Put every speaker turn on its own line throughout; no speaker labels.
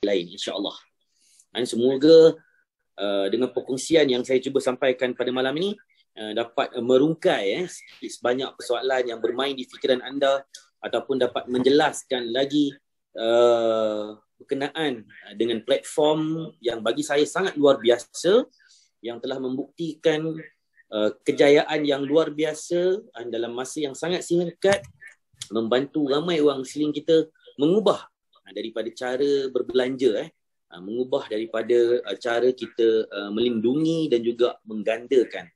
lain, insya-Allah. Dan semoga dengan perkongsian yang saya cuba sampaikan pada malam ini dapat merungkai sebanyak persoalan yang bermain di fikiran anda ataupun dapat menjelaskan lagi berkenaan dengan platform yang bagi saya sangat luar biasa, yang telah membuktikan kejayaan yang luar biasa dalam masa yang sangat singkat, membantu ramai orang Muslim kita mengubah daripada cara berbelanja, mengubah daripada cara kita melindungi dan juga menggandakan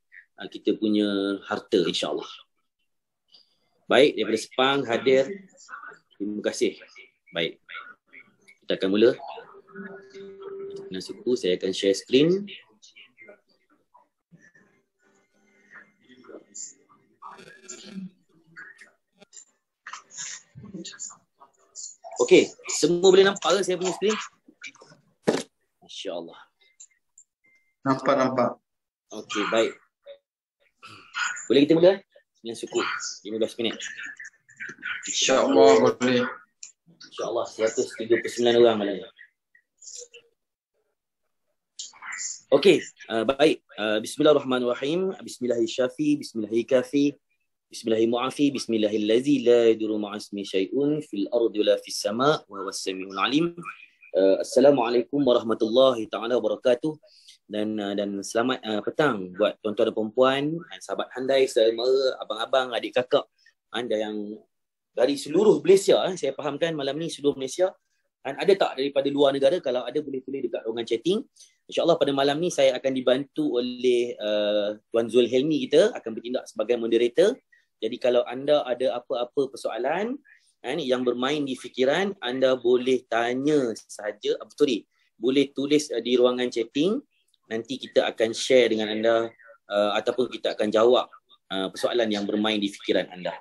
kita punya harta, insya-Allah. Baik, daripada Sepang hadir. Terima kasih. Baik. Kita akan mula. Dengan suku saya akan share screen. Okey, semua boleh nampak ke saya punya screen? Masya-Allah.
Nampak.
Okey, baik. Boleh kita mula? Dengan suku 15 minit.
InsyaAllah boleh.
InsyaAllah 139 orang malam ni. Okey, baik. Bismillahirrahmanirrahim. Bismillahirrahmanirrahim. Bismillahirrahmanirrahim. Bismillahirrahmanirrahim. Bismillahillazi la yadurru ma'asmi syai'un fil ardi wala fis sama' wa huwas samiul alim. Assalamualaikum warahmatullahi taala wabarakatuh. Dan selamat petang buat tuan-tuan dan puan-puan, sahabat handai, saudara mara, abang-abang, adik kakak anda yang dari seluruh Malaysia. Saya fahamkan malam ni seluruh Malaysia. Ada tak daripada luar negara? Kalau ada boleh tulis dekat ruangan chatting. InsyaAllah pada malam ni saya akan dibantu oleh Tuan Zul Helmi, kita akan bertindak sebagai moderator. Jadi kalau anda ada apa-apa persoalan yang bermain di fikiran, anda boleh tanya saja, boleh tulis di ruangan chatting. Nanti kita akan share dengan anda ataupun kita akan jawab persoalan yang bermain di fikiran anda.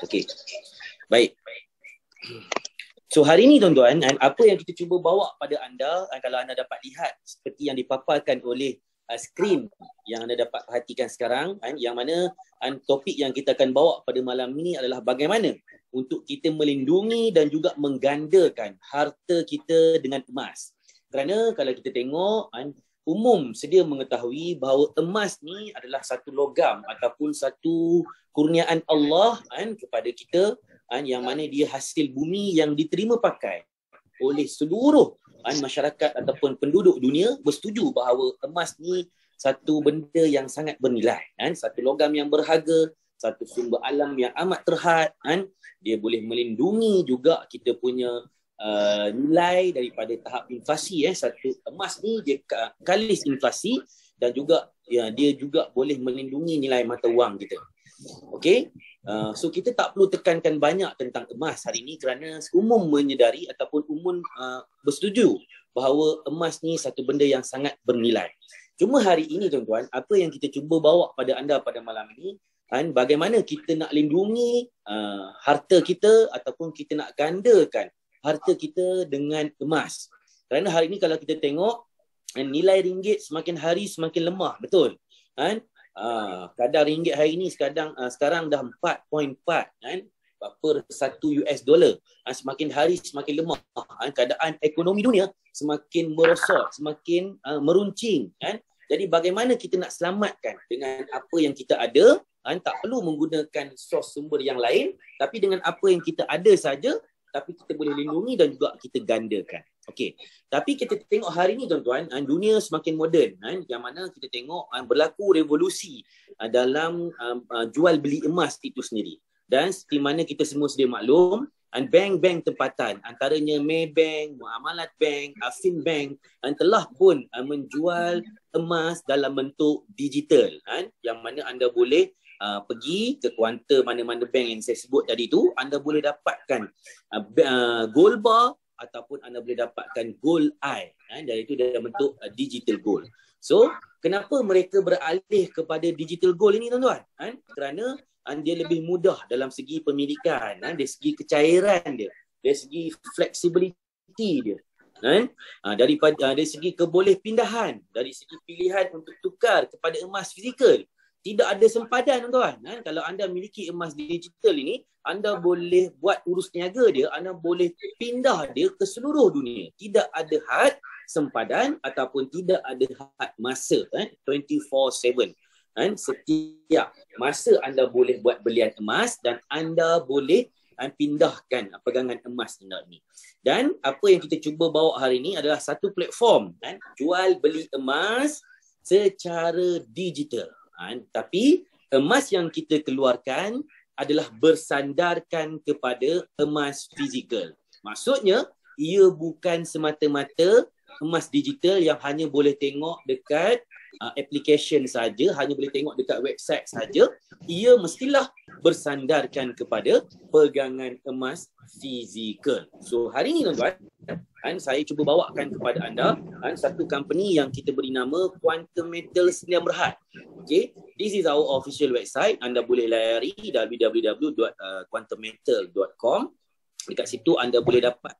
Okey. Baik. So hari ini tuan-tuan, apa yang kita cuba bawa pada anda, kalau anda dapat lihat seperti yang dipaparkan oleh skrin yang anda dapat perhatikan sekarang, yang mana topik yang kita akan bawa pada malam ini adalah bagaimana untuk kita melindungi dan juga menggandakan harta kita dengan emas. Kerana kalau kita tengok, umum sedia mengetahui bahawa emas ni adalah satu logam ataupun satu kurniaan Allah kepada kita, yang mana dia hasil bumi yang diterima pakai oleh seluruh masyarakat ataupun penduduk dunia bersetuju bahawa emas ni satu benda yang sangat bernilai, satu logam yang berharga, satu sumber alam yang amat terhad, dia boleh melindungi juga kita punya nilai daripada tahap inflasi. Satu emas ni dia kalis inflasi dan juga dia juga boleh melindungi nilai mata wang kita. Okey, so kita tak perlu tekankan banyak tentang emas hari ini kerana umum menyedari ataupun umum bersetuju bahawa emas ni satu benda yang sangat bernilai. Cuma hari ini tuan-tuan, apa yang kita cuba bawa pada anda pada malam ini, bagaimana kita nak lindungi harta kita ataupun kita nak gandakan harta kita dengan emas. Kerana hari ini kalau kita tengok, nilai ringgit semakin hari semakin lemah, betul? Kadar ringgit hari ini sekarang dah 4.4 per 1 US dollar. Semakin hari semakin lemah. Keadaan ekonomi dunia semakin merosot, semakin meruncing. Jadi bagaimana kita nak selamatkan dengan apa yang kita ada? Tak perlu menggunakan sos sumber yang lain, tapi dengan apa yang kita ada saja, tapi kita boleh lindungi dan juga kita gandakan. Okey. Tapi kita tengok hari ni tuan-tuan, dunia semakin moden, yang mana kita tengok berlaku revolusi dalam jual beli emas itu sendiri. Dan seperti mana kita semua sedia maklum, bank-bank tempatan antaranya Maybank, Muamalat Bank, Affinbank telah pun menjual emas dalam bentuk digital, yang mana anda boleh pergi ke kuanter mana-mana bank yang saya sebut tadi tu, anda boleh dapatkan gold bar ataupun anda boleh dapatkan gold eye, dan itu dalam bentuk digital gold. So, kenapa mereka beralih kepada digital gold ini tuan-tuan? Kerana dia lebih mudah dalam segi pemilikan, dari segi kecairan dia, dari segi flexibility dia, dari segi keboleh pindahan, dari segi pilihan untuk tukar kepada emas fizikal. tidak ada sempadan tuan. Kalau anda miliki emas digital ini, anda boleh buat urus niaga dia, anda boleh pindah dia ke seluruh dunia. Tidak ada had sempadan ataupun tidak ada had masa 24/7. Setiap masa anda boleh buat belian emas dan anda boleh pindahkan pegangan emas anda ni. Dan apa yang kita cuba bawa hari ini adalah satu platform jual beli emas secara digital. Tapi emas yang kita keluarkan adalah bersandarkan kepada emas fizikal. Maksudnya, ia bukan semata-mata emas digital yang hanya boleh tengok dekat application saja, hanya boleh tengok dekat website saja. Ia mestilah bersandarkan kepada pegangan emas fizikal. So hari ini tuan-tuan, saya cuba bawakan kepada anda satu company yang kita beri nama Quantum Metal Sdn Bhd. Okay, this is our official website. Anda boleh layari www.quantummetal.com. Dekat situ anda boleh dapat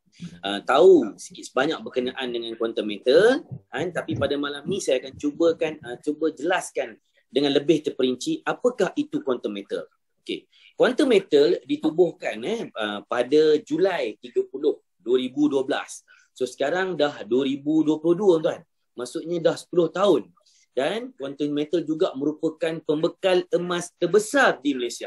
tahu sikit sebanyak berkenaan dengan quantum metal. Tapi pada malam ni saya akan cuba jelaskan dengan lebih terperinci apakah itu quantum metal. Okey, quantum metal ditubuhkan pada Julai 30, 2012. So sekarang dah 2022 tuan. Maksudnya dah 10 tahun. Dan quantum metal juga merupakan pembekal emas terbesar di Malaysia.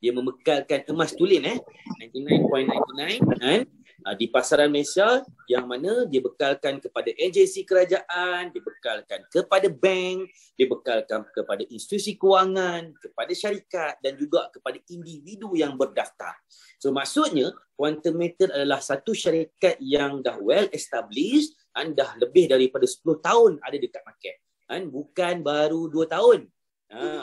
Dia membekalkan emas tulen 99.99 di pasaran Malaysia, yang mana dia bekalkan kepada agensi kerajaan, dia bekalkan kepada bank, dia bekalkan kepada institusi kewangan, kepada syarikat dan juga kepada individu yang berdaftar. So maksudnya Quantum Metal adalah satu syarikat yang dah well established, dah lebih daripada 10 tahun ada dekat market. Bukan baru 2 tahun.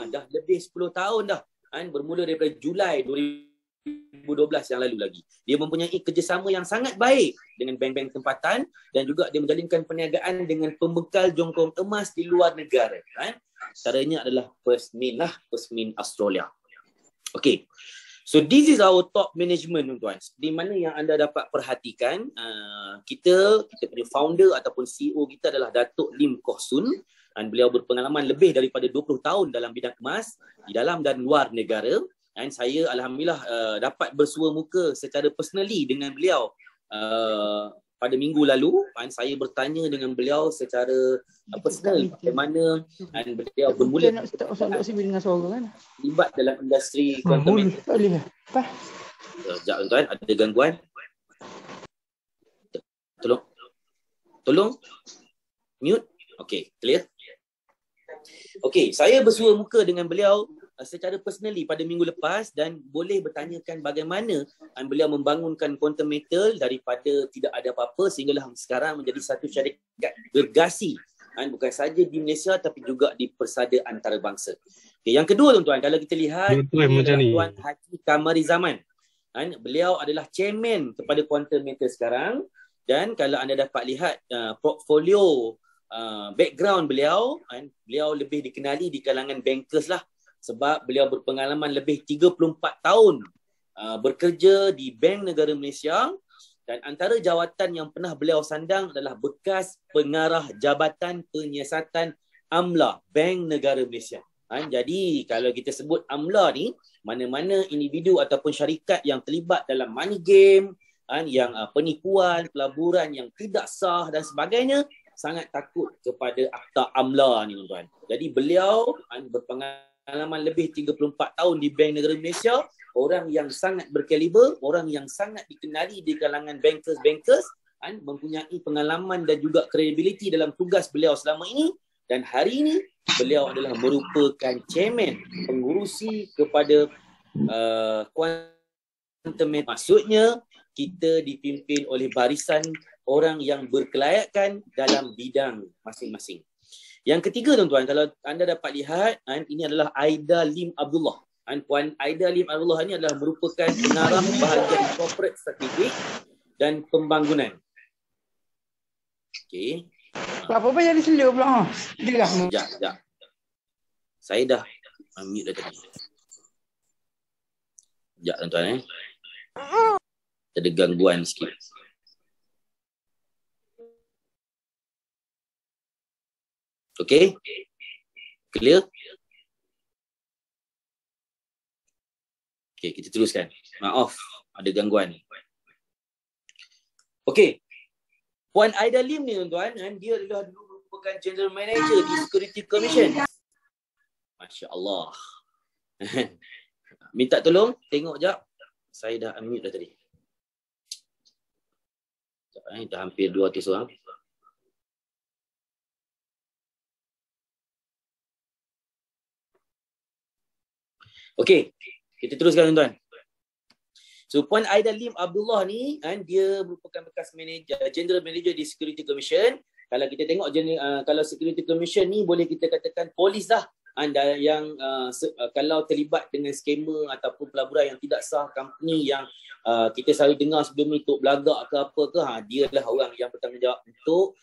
Dah lebih 10 tahun dah. Bermula daripada Julai 2012 yang lalu lagi. Dia mempunyai kerjasama yang sangat baik dengan bank-bank tempatan dan juga dia menjalinkan perniagaan dengan pembekal jongkong emas di luar negara. Caranya adalah First Mint Australia. Okay. So this is our top management tuan-tuan. Di mana yang anda dapat perhatikan, kita punya founder ataupun CEO kita adalah Datuk Lim Koh Sun. Beliau berpengalaman lebih daripada 20 tahun dalam bidang emas di dalam dan luar negara. Saya alhamdulillah dapat bersua muka secara personally dengan beliau pada minggu lalu. Saya bertanya dengan beliau secara personal bagaimana beliau bermula terlibat dalam industri quantum metal. Sekejap tuan-tuan, ada gangguan. Tolong mute. Okey, clear. Okey, saya bersua muka dengan beliau secara personally pada minggu lepas dan boleh bertanyakan bagaimana beliau membangunkan quantum metal daripada tidak ada apa-apa sehinggalah sekarang menjadi satu syarikat gergasi, bukan saja di Malaysia tapi juga di persada antarabangsa. Okay, yang kedua tuan-tuan, kalau kita lihat Tuan Haji Kamari Zaman. Beliau adalah chairman kepada quantum metal sekarang, dan kalau anda dapat lihat portfolio background beliau, beliau lebih dikenali di kalangan bankers lah, sebab beliau berpengalaman lebih 34 tahun bekerja di Bank Negara Malaysia, dan antara jawatan yang pernah beliau sandang adalah bekas pengarah Jabatan Penyiasatan Amla Bank Negara Malaysia. Jadi kalau kita sebut Amla ni, mana-mana individu ataupun syarikat yang terlibat dalam money game, yang penipuan, pelaburan yang tidak sah dan sebagainya, sangat takut kepada Akta Amla ni tuan. Jadi beliau berpengalaman lebih 34 tahun di Bank Negara Malaysia, orang yang sangat berkaliber, orang yang sangat dikenali di kalangan bankers, mempunyai pengalaman dan juga kredibiliti dalam tugas beliau selama ini, dan hari ini beliau adalah merupakan chairman pengurusi kepada Quantum Metal. Maksudnya kita dipimpin oleh barisan orang yang berkelayakan dalam bidang masing-masing. Yang ketiga tuan-tuan, kalau anda dapat lihat, ini adalah Aida Lim Abdullah. Puan Aida Lim Abdullah ini adalah merupakan pengarah bahagian corporate strategic dan pembangunan. Okey.
Apa jadi selur pula?
Sekejap. Saya dah mute dah tadi. Sekejap tuan-tuan. Ada gangguan sikit. Okey? Clear? Okey, kita teruskan. Maaf, ada gangguan. Okey. Puan Aida Lim ni tuan-tuan, dia adalah dulu merupakan General Manager di Security Commission. Masya Allah. Minta tolong, tengok jap. Saya dah unmute dah tadi. Dah hampir 200 orang. Okey, kita teruskan tuan-tuan. So Puan Aida Lim Abdullah ni dia merupakan bekas General Manager di Security Commission. Kalau kita tengok kalau Security Commission ni boleh kita katakan polis lah yang kalau terlibat dengan skema ataupun pelaburan yang tidak sah, company yang kita selalu dengar sebelum ni Tok Belagak ke apa ke, dia lah orang yang bertanggungjawab untuk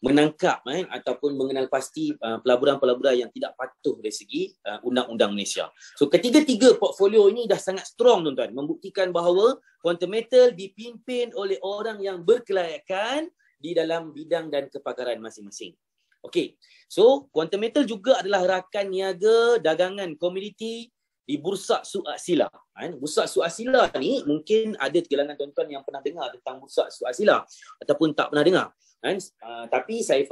menangkap ataupun mengenal pasti pelaburan-pelaburan yang tidak patuh dari segi undang-undang Malaysia. So ketiga-tiga portfolio ini dah sangat strong tuan-tuan, membuktikan bahawa Quantum Metal dipimpin oleh orang yang berkelayakan di dalam bidang dan kepakaran masing-masing. Okey. So Quantum Metal juga adalah rakan niaga dagangan komoditi di Bursa Suat Sila. Bursa Suat Sila ni mungkin ada kalangan tuan-tuan yang pernah dengar tentang Bursa Suat Sila ataupun tak pernah dengar. Tapi saya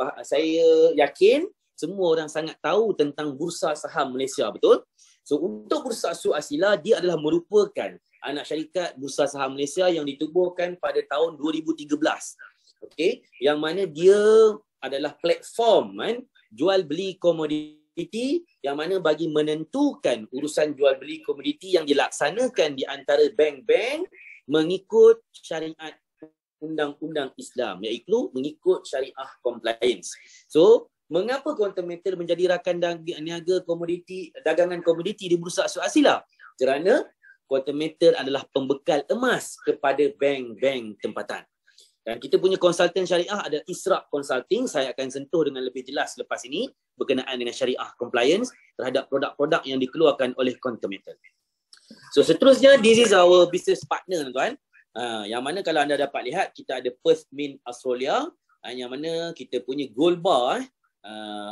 yakin semua orang sangat tahu tentang Bursa Saham Malaysia, betul? So untuk Bursa Suat Sila, dia adalah merupakan anak syarikat Bursa Saham Malaysia yang ditubuhkan pada tahun 2013. Okey, yang mana dia adalah platform jual beli komoditi yang mana bagi menentukan urusan jual beli komoditi yang dilaksanakan di antara bank-bank mengikut syariat undang-undang Islam, iaitu mengikut syariah compliance. So, mengapa Quantum Metal menjadi rakan niaga komoditi, dagangan komoditi di Bursa Suat Sila? Kerana Quantum Metal adalah pembekal emas kepada bank-bank tempatan. Dan kita punya konsultan syariah ada Isra Consulting. Saya akan sentuh dengan lebih jelas lepas ini berkenaan dengan syariah compliance terhadap produk-produk yang dikeluarkan oleh Quantum Metal. So seterusnya, this is our business partner tuan-tuan. Yang mana kalau anda dapat lihat, kita ada Perth Mint Australia, yang mana kita punya gold bar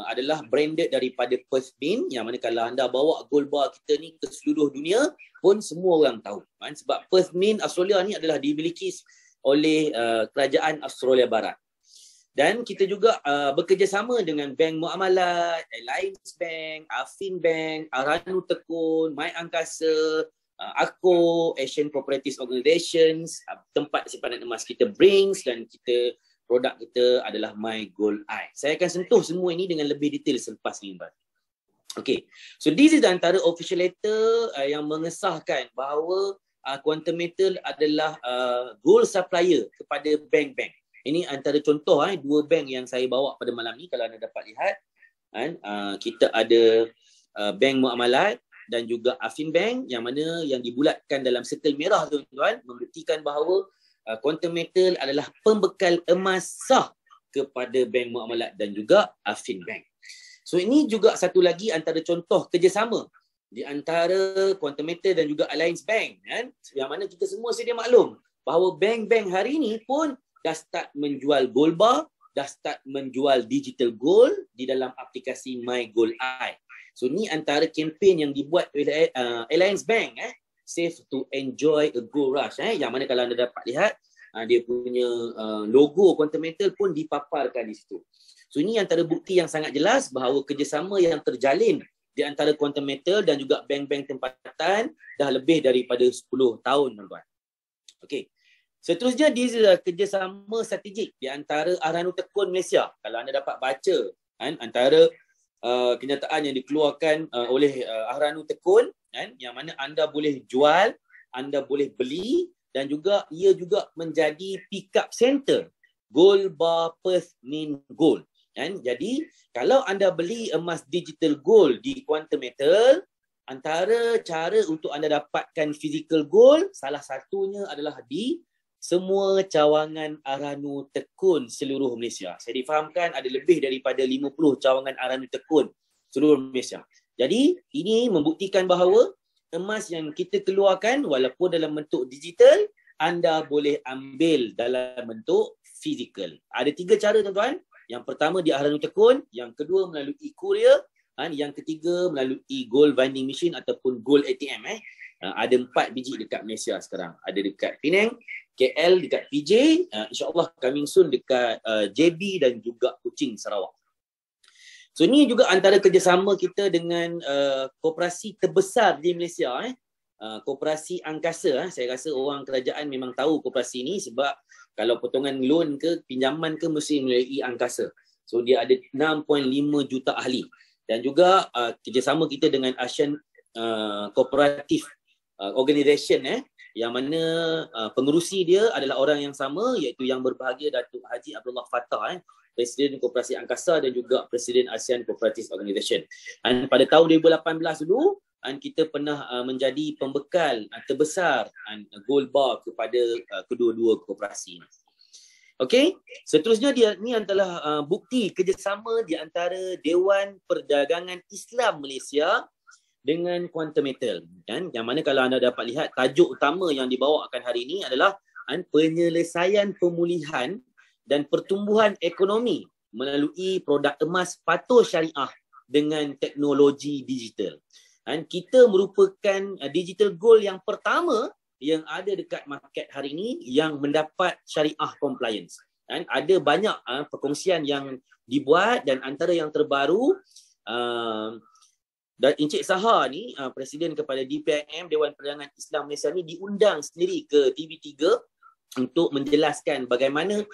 adalah branded daripada Perth Mint, yang mana kalau anda bawa gold bar kita ni ke seluruh dunia pun semua orang tahu. Sebab Perth Mint Australia ni adalah dimiliki oleh kerajaan Australia Barat. Dan kita juga bekerjasama dengan Bank Muamalat, Alliance Bank, Affin Bank, Aranu Tekun, My Angkasa, ACO, Asian Properties Organizations, tempat simpanan emas kita Brinks, dan produk kita adalah My Gold Eye. Saya akan sentuh semua ini dengan lebih detail selepas ini. Okay, so this is antara official letter yang mengesahkan bahawa Quantum Metal adalah gold supplier kepada bank-bank. Ini antara contoh dua bank yang saya bawa pada malam ni. Kalau anda dapat lihat, kita ada Bank Muamalat dan juga Affin Bank, yang mana yang dibulatkan dalam sirkel merah tuan-tuan, membuktikan bahawa Quantum Metal adalah pembekal emas sah kepada Bank Muamalat dan juga Affin Bank. So ini juga satu lagi antara contoh kerjasama di antara Quantum Metal dan juga Alliance Bank, yang mana kita semua sedia maklum bahawa bank-bank hari ini pun dah start menjual gold bar, dah start menjual digital gold di dalam aplikasi My Gold Eye. So ni antara kempen yang dibuat oleh Alliance Bank, Safe to Enjoy a Gold Rush, yang mana kalau anda dapat lihat, dia punya logo Quantum Metal pun dipaparkan di situ. So ini antara bukti yang sangat jelas bahawa kerjasama yang terjalin di antara Quantum Metal dan juga bank-bank tempatan dah lebih daripada 10 tahun tuan-tuan. Okey. Seterusnya, this is kerjasama strategik di antara Aranu Tekun Malaysia. Kalau anda dapat baca antara kenyataan yang dikeluarkan oleh Aranu Tekun, yang mana anda boleh jual, anda boleh beli, dan juga ia juga menjadi pick-up center Gold Bar Perth Mint Gold. Jadi kalau anda beli emas digital gold di Quantum Metal, antara cara untuk anda dapatkan physical gold, salah satunya adalah di semua cawangan Aranu Tekun seluruh Malaysia. Saya difahamkan ada lebih daripada 50 cawangan Aranu Tekun seluruh Malaysia. Jadi ini membuktikan bahawa emas yang kita keluarkan walaupun dalam bentuk digital, anda boleh ambil dalam bentuk fizikal. Ada 3 cara tuan-tuan. Yang pertama di Aranu Tekun, yang kedua melalui courier, Yang ketiga melalui gold vending machine ataupun gold ATM. Ada 4 biji dekat Malaysia sekarang. Ada dekat Penang, KL, dekat PJ, insyaAllah coming soon dekat JB dan juga Kuching, Sarawak. So ni juga antara kerjasama kita dengan koperasi terbesar di Malaysia. Koperasi Angkasa. Saya rasa orang kerajaan memang tahu koperasi ni sebab kalau potongan loan ke pinjaman ke mesti melalui Angkasa. So dia ada 6.5 juta ahli. Dan juga kerjasama kita dengan Asian Cooperative Organisation yang mana pengerusi dia adalah orang yang sama, iaitu Yang Berbahagia Datuk Haji Abdullah Fattah, Presiden Koperasi Angkasa dan juga Presiden Asian Cooperative Organisation. Dan pada tahun 2018 dulu kita pernah menjadi pembekal terbesar gold bar kepada kedua-dua koperasi. Okey, seterusnya ni adalah bukti kerjasama di antara Dewan Perdagangan Islam Malaysia dengan Quantum Metal, yang mana kalau anda dapat lihat tajuk utama yang dibawakan hari ini adalah penyelesaian pemulihan dan pertumbuhan ekonomi melalui produk emas patuh syariah dengan teknologi digital. Kita merupakan digital gold yang pertama yang ada dekat market hari ini yang mendapat syariah compliance. Ada banyak perkongsian yang dibuat dan antara yang terbaru dan Encik Saha ni, Presiden kepada DPIM, Dewan Perdagangan Islam Malaysia ni diundang sendiri ke TV3 untuk menjelaskan bagaimana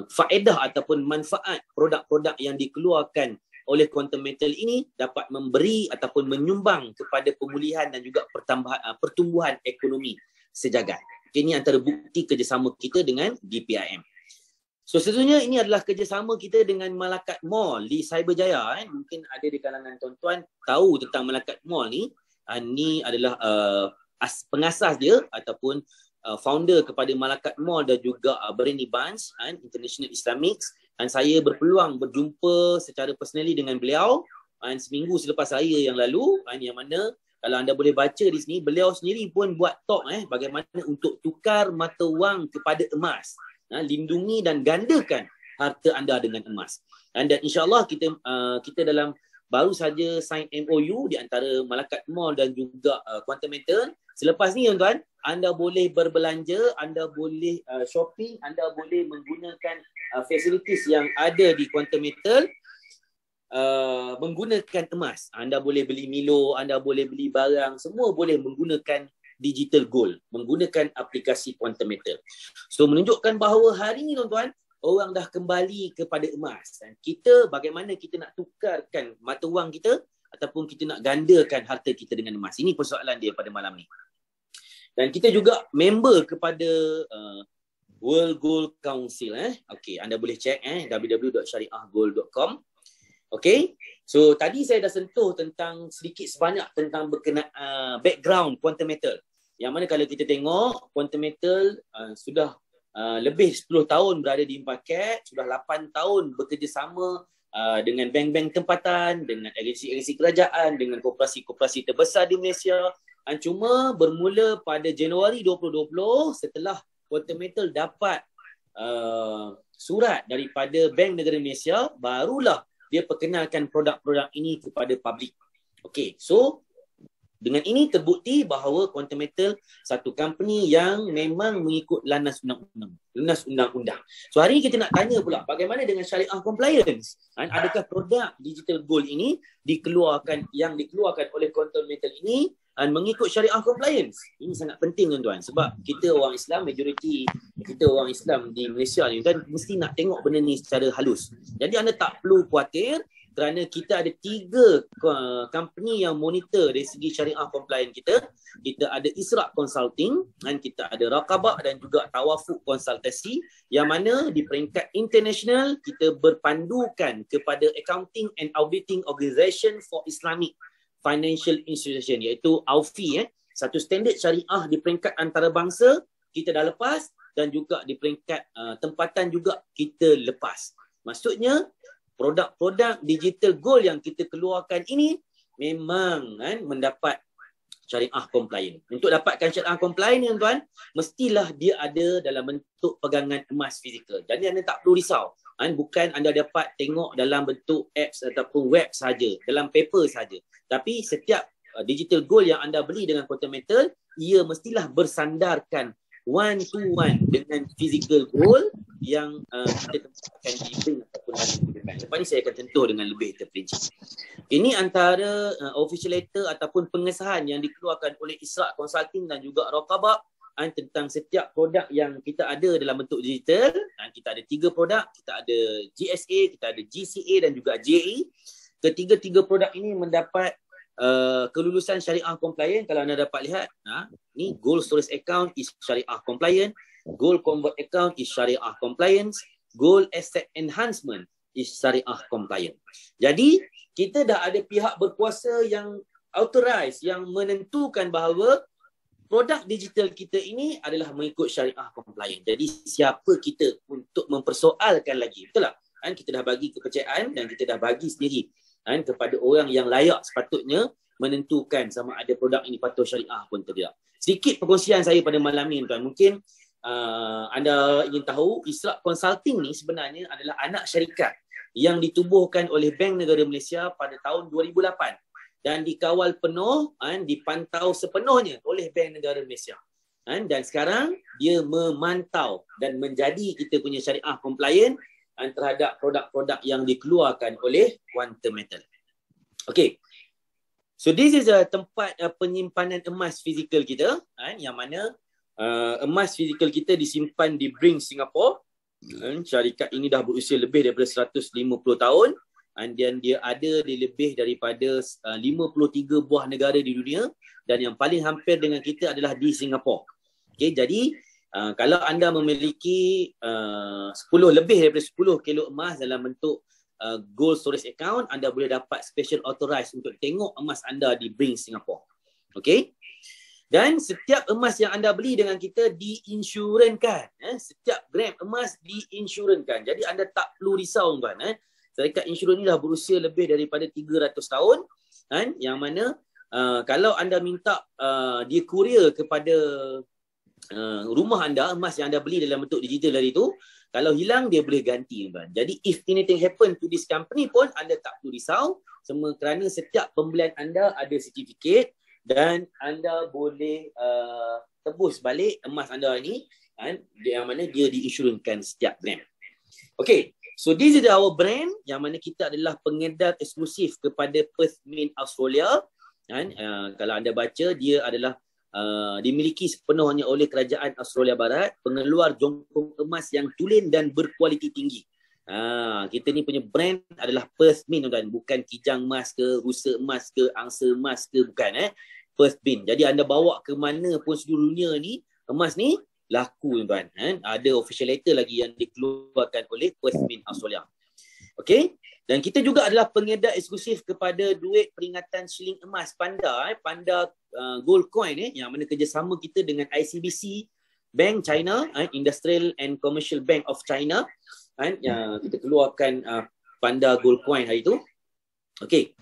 faedah ataupun manfaat produk-produk yang dikeluarkan oleh Quantum Metal ini dapat memberi ataupun menyumbang kepada pemulihan dan juga pertumbuhan ekonomi sejagat. Ini antara bukti kerjasama kita dengan DPIM. So seterusnya ini adalah kerjasama kita dengan Malakat Mall di Cyberjaya. Mungkin ada di kalangan tuan-tuan tahu tentang Malakat Mall ni. Ni adalah pengasas dia ataupun founder kepada Malakat Mall dan juga Bernie Barnes International Islamics. Dan saya berpeluang berjumpa secara personally dengan beliau seminggu selepas saya yang lalu, yang mana kalau anda boleh baca di sini, beliau sendiri pun buat talk bagaimana untuk tukar mata wang kepada emas. Lindungi dan gandakan harta anda dengan emas. Dan insyaAllah kita dalam baru saja sign MOU di antara Malakat Mall dan juga Quantum Metal. Selepas ni tuan-tuan, anda boleh berbelanja, anda boleh shopping, anda boleh menggunakan facilities yang ada di Quantum Metal menggunakan emas. Anda boleh beli Milo, anda boleh beli barang, semua boleh menggunakan digital gold, menggunakan aplikasi Quantum Metal. So menunjukkan bahawa hari ni tuan-tuan, orang dah kembali kepada emas. Dan kita, bagaimana kita nak tukarkan mata wang kita ataupun kita nak gandakan harta kita dengan emas. Ini persoalan dia pada malam ni. Dan kita juga member kepada World Gold Council. Okey, anda boleh check www.syariahgold.com. Okey. So tadi saya dah sentuh tentang sedikit sebanyak tentang berkenaan background Quantum Metal. Yang mana kalau kita tengok Quantum Metal sudah lebih 10 tahun berada di market, sudah 8 tahun bekerjasama dengan bank-bank tempatan, dengan agensi-agensi kerajaan, dengan koperasi-koperasi terbesar di Malaysia. Cuma bermula pada Januari 2020 setelah Quantum Metal dapat surat daripada Bank Negara Malaysia, barulah dia perkenalkan produk-produk ini kepada publik. Okey, so dengan ini terbukti bahawa Quantum Metal satu company yang memang mengikut lanas undang-undang. So hari ini kita nak tanya pula bagaimana dengan syariah compliance? Adakah produk digital gold ini dikeluarkan oleh Quantum Metal ini mengikut syariah compliance? Ini sangat penting tuan-tuan sebab kita orang Islam, majoriti kita orang Islam di Malaysia ni kan mesti nak tengok benda ni secara halus. Jadi anda tak perlu khawatir kerana kita ada 3 company yang monitor dari segi syariah compliance kita. Kita ada Israq Consulting dan kita ada Raqabah dan juga Tawafuq Konsultasi yang mana di peringkat international kita berpandukan kepada Accounting and Auditing Organisation for Islamic Financial Institution iaitu AUFI. Satu standard syariah di peringkat antarabangsa kita dah lepas dan juga di peringkat tempatan juga kita lepas. Maksudnya produk-produk digital gold yang kita keluarkan ini memang mendapat syariah compliant. Untuk dapatkan syariah compliant tuan-tuan, mestilah dia ada dalam bentuk pegangan emas fizikal. Jadi anda tak perlu risau. Bukan anda dapat tengok dalam bentuk apps ataupun web saja, dalam paper saja. Tapi setiap digital gold yang anda beli dengan Quantum Metal, ia mestilah bersandarkan one to one dengan physical gold yang kita tempatkan di bank ataupun di bank. Lepas ni saya akan sentuh dengan lebih terperinci. Ini antara official letter ataupun pengesahan yang dikeluarkan oleh Israq Consulting dan juga Raqabah tentang setiap produk yang kita ada dalam bentuk digital. Kita ada 3 produk, kita ada GSA, kita ada GCA dan juga JE. Ketiga-tiga produk ini mendapat kelulusan syariah compliant. Kalau anda dapat lihat, ni gold storage account is syariah compliant, gold convert account is syariah compliance, gold asset enhancement is syariah compliant. Jadi kita dah ada pihak berkuasa yang authorized, yang menentukan bahawa produk digital kita ini adalah mengikut syariah compliant. Jadi siapa kita untuk mempersoalkan lagi? Betul tak? Kita dah bagi kepercayaan dan kita dah bagi sendiri kepada orang yang layak sepatutnya menentukan sama ada produk ini patuh syariah pun tidak. Sedikit perkongsian saya pada malam ini tuan. Mungkin anda ingin tahu, Israq Consulting ni sebenarnya adalah anak syarikat yang ditubuhkan oleh Bank Negara Malaysia pada tahun 2008 dan dikawal penuh, dipantau sepenuhnya oleh Bank Negara Malaysia. Dan sekarang dia memantau dan menjadi kita punya syariah compliant terhadap produk-produk yang dikeluarkan oleh Quantum Metal. Okay. So this is a tempat penyimpanan emas fizikal kita, yang mana emas fizikal kita disimpan di Bring Singapore. Syarikat ini dah berusia lebih daripada 150 tahun dan dia ada di lebih daripada 53 buah negara di dunia dan yang paling hampir dengan kita adalah di Singapore. Okay, jadi kalau anda memiliki 10 lebih daripada 10 kilo emas dalam bentuk gold storage account, anda boleh dapat special authorized untuk tengok emas anda di Bring Singapore. Okay. Dan setiap emas yang anda beli dengan kita diinsurankan. Setiap gram emas diinsurankan. Jadi anda tak perlu risau tuan. Syarikat insurans ni dah berusia lebih daripada 300 tahun. Yang mana kalau anda minta dia courier kepada rumah anda, emas yang anda beli dalam bentuk digital tadi tu, kalau hilang dia boleh ganti tuan. Jadi if anything happen to this company pun anda tak perlu risau. Semua kerana setiap pembelian anda ada sertifikat dan anda boleh tebus balik emas anda ni, yang mana dia diinsurankan setiap gram. Okay, so this is our brand yang mana kita adalah pengedar eksklusif kepada Perth Mint Australia. Kalau anda baca, dia adalah dimiliki sepenuhnya oleh Kerajaan Australia Barat, pengeluar jongkong emas yang tulen dan berkualiti tinggi. Kita ni punya brand adalah Perth Mint tuan, bukan Kijang Emas ke, Rusa Emas ke, Angsa Emas ke, bukan. Perth Mint. Jadi anda bawa ke mana pun seluruh dunia ni, emas ni laku tuan. Ada official letter lagi yang dikeluarkan oleh Perth Mint Australia. Okay. Dan kita juga adalah pengedar eksklusif kepada duit peringatan shilling emas Panda, Panda Gold Coin, yang mana kerjasama kita dengan ICBC Bank China, Industrial and Commercial Bank of China. Yang kita keluarkan Panda Gold Coin hari itu. Okey.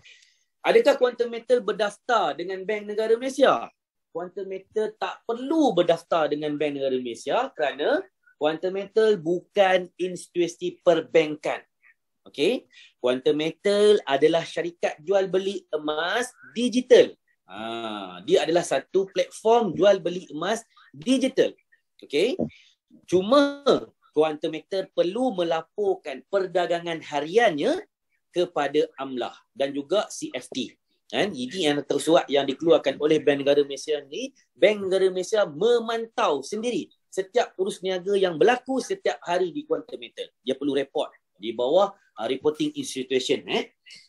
Adakah Quantum Metal berdaftar dengan Bank Negara Malaysia? Quantum Metal tak perlu berdaftar dengan Bank Negara Malaysia kerana Quantum Metal bukan institusi perbankan. Okey. Quantum Metal adalah syarikat jual beli emas digital. Dia adalah satu platform jual beli emas digital. Okey. Cuma Quantum Metal perlu melaporkan perdagangan hariannya kepada AMLAH dan juga CFT. Ini yang tersurat yang dikeluarkan oleh Bank Negara Malaysia ni. Bank Negara Malaysia memantau sendiri setiap urus niaga yang berlaku setiap hari di Quantum Metal. Dia perlu report di bawah reporting institution.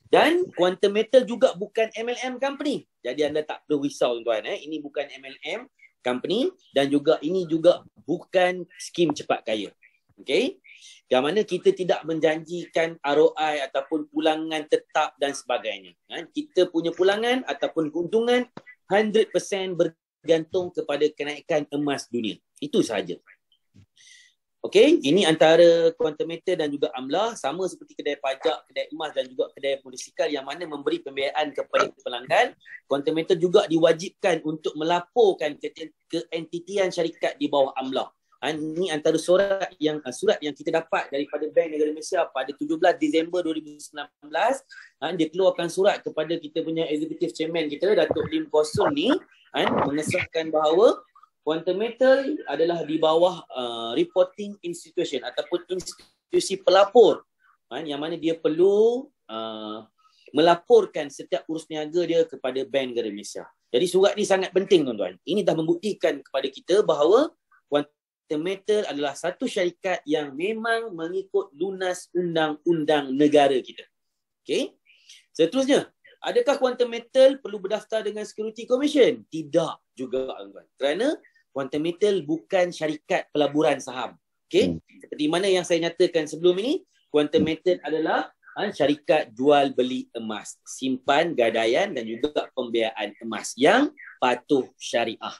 Dan Quantum Metal juga bukan MLM company. Jadi anda tak perlu risau tuan. Ini bukan MLM company dan juga ini juga bukan skim cepat kaya. Okay. Yang mana kita tidak menjanjikan ROI ataupun pulangan tetap dan sebagainya. Kita punya pulangan ataupun keuntungan 100% bergantung kepada kenaikan emas dunia. Itu sahaja. Okey, ini antara quantum metal dan juga amlah, sama seperti kedai pajak, kedai emas dan juga kedai motosikal yang mana memberi pembiayaan kepada pelanggan. Quantum metal juga diwajibkan untuk melaporkan ke entitian syarikat di bawah amlah. Ini antara surat yang kita dapat daripada Bank Negara Malaysia pada 17 Disember 2019. Dia keluarkan surat kepada kita punya executive chairman kita, Datuk Lim Kosong ni, mengesahkan bahawa quantum metal adalah di bawah reporting institution ataupun institusi pelapor, yang mana dia perlu melaporkan setiap urus niaga dia kepada Bank Negara Malaysia. Jadi surat ni sangat penting tuan-tuan. Ini dah membuktikan kepada kita bahawa quantum metal adalah satu syarikat yang memang mengikut lunas undang-undang negara kita. Okey. Seterusnya, adakah quantum metal perlu berdaftar dengan Security Commission? Tidak juga tuan-tuan. Kerana quantum metal bukan syarikat pelaburan saham. Okey? Seperti mana yang saya nyatakan sebelum ini, quantum metal adalah syarikat jual beli emas, simpan, gadaian dan juga pembiayaan emas yang patuh syariah.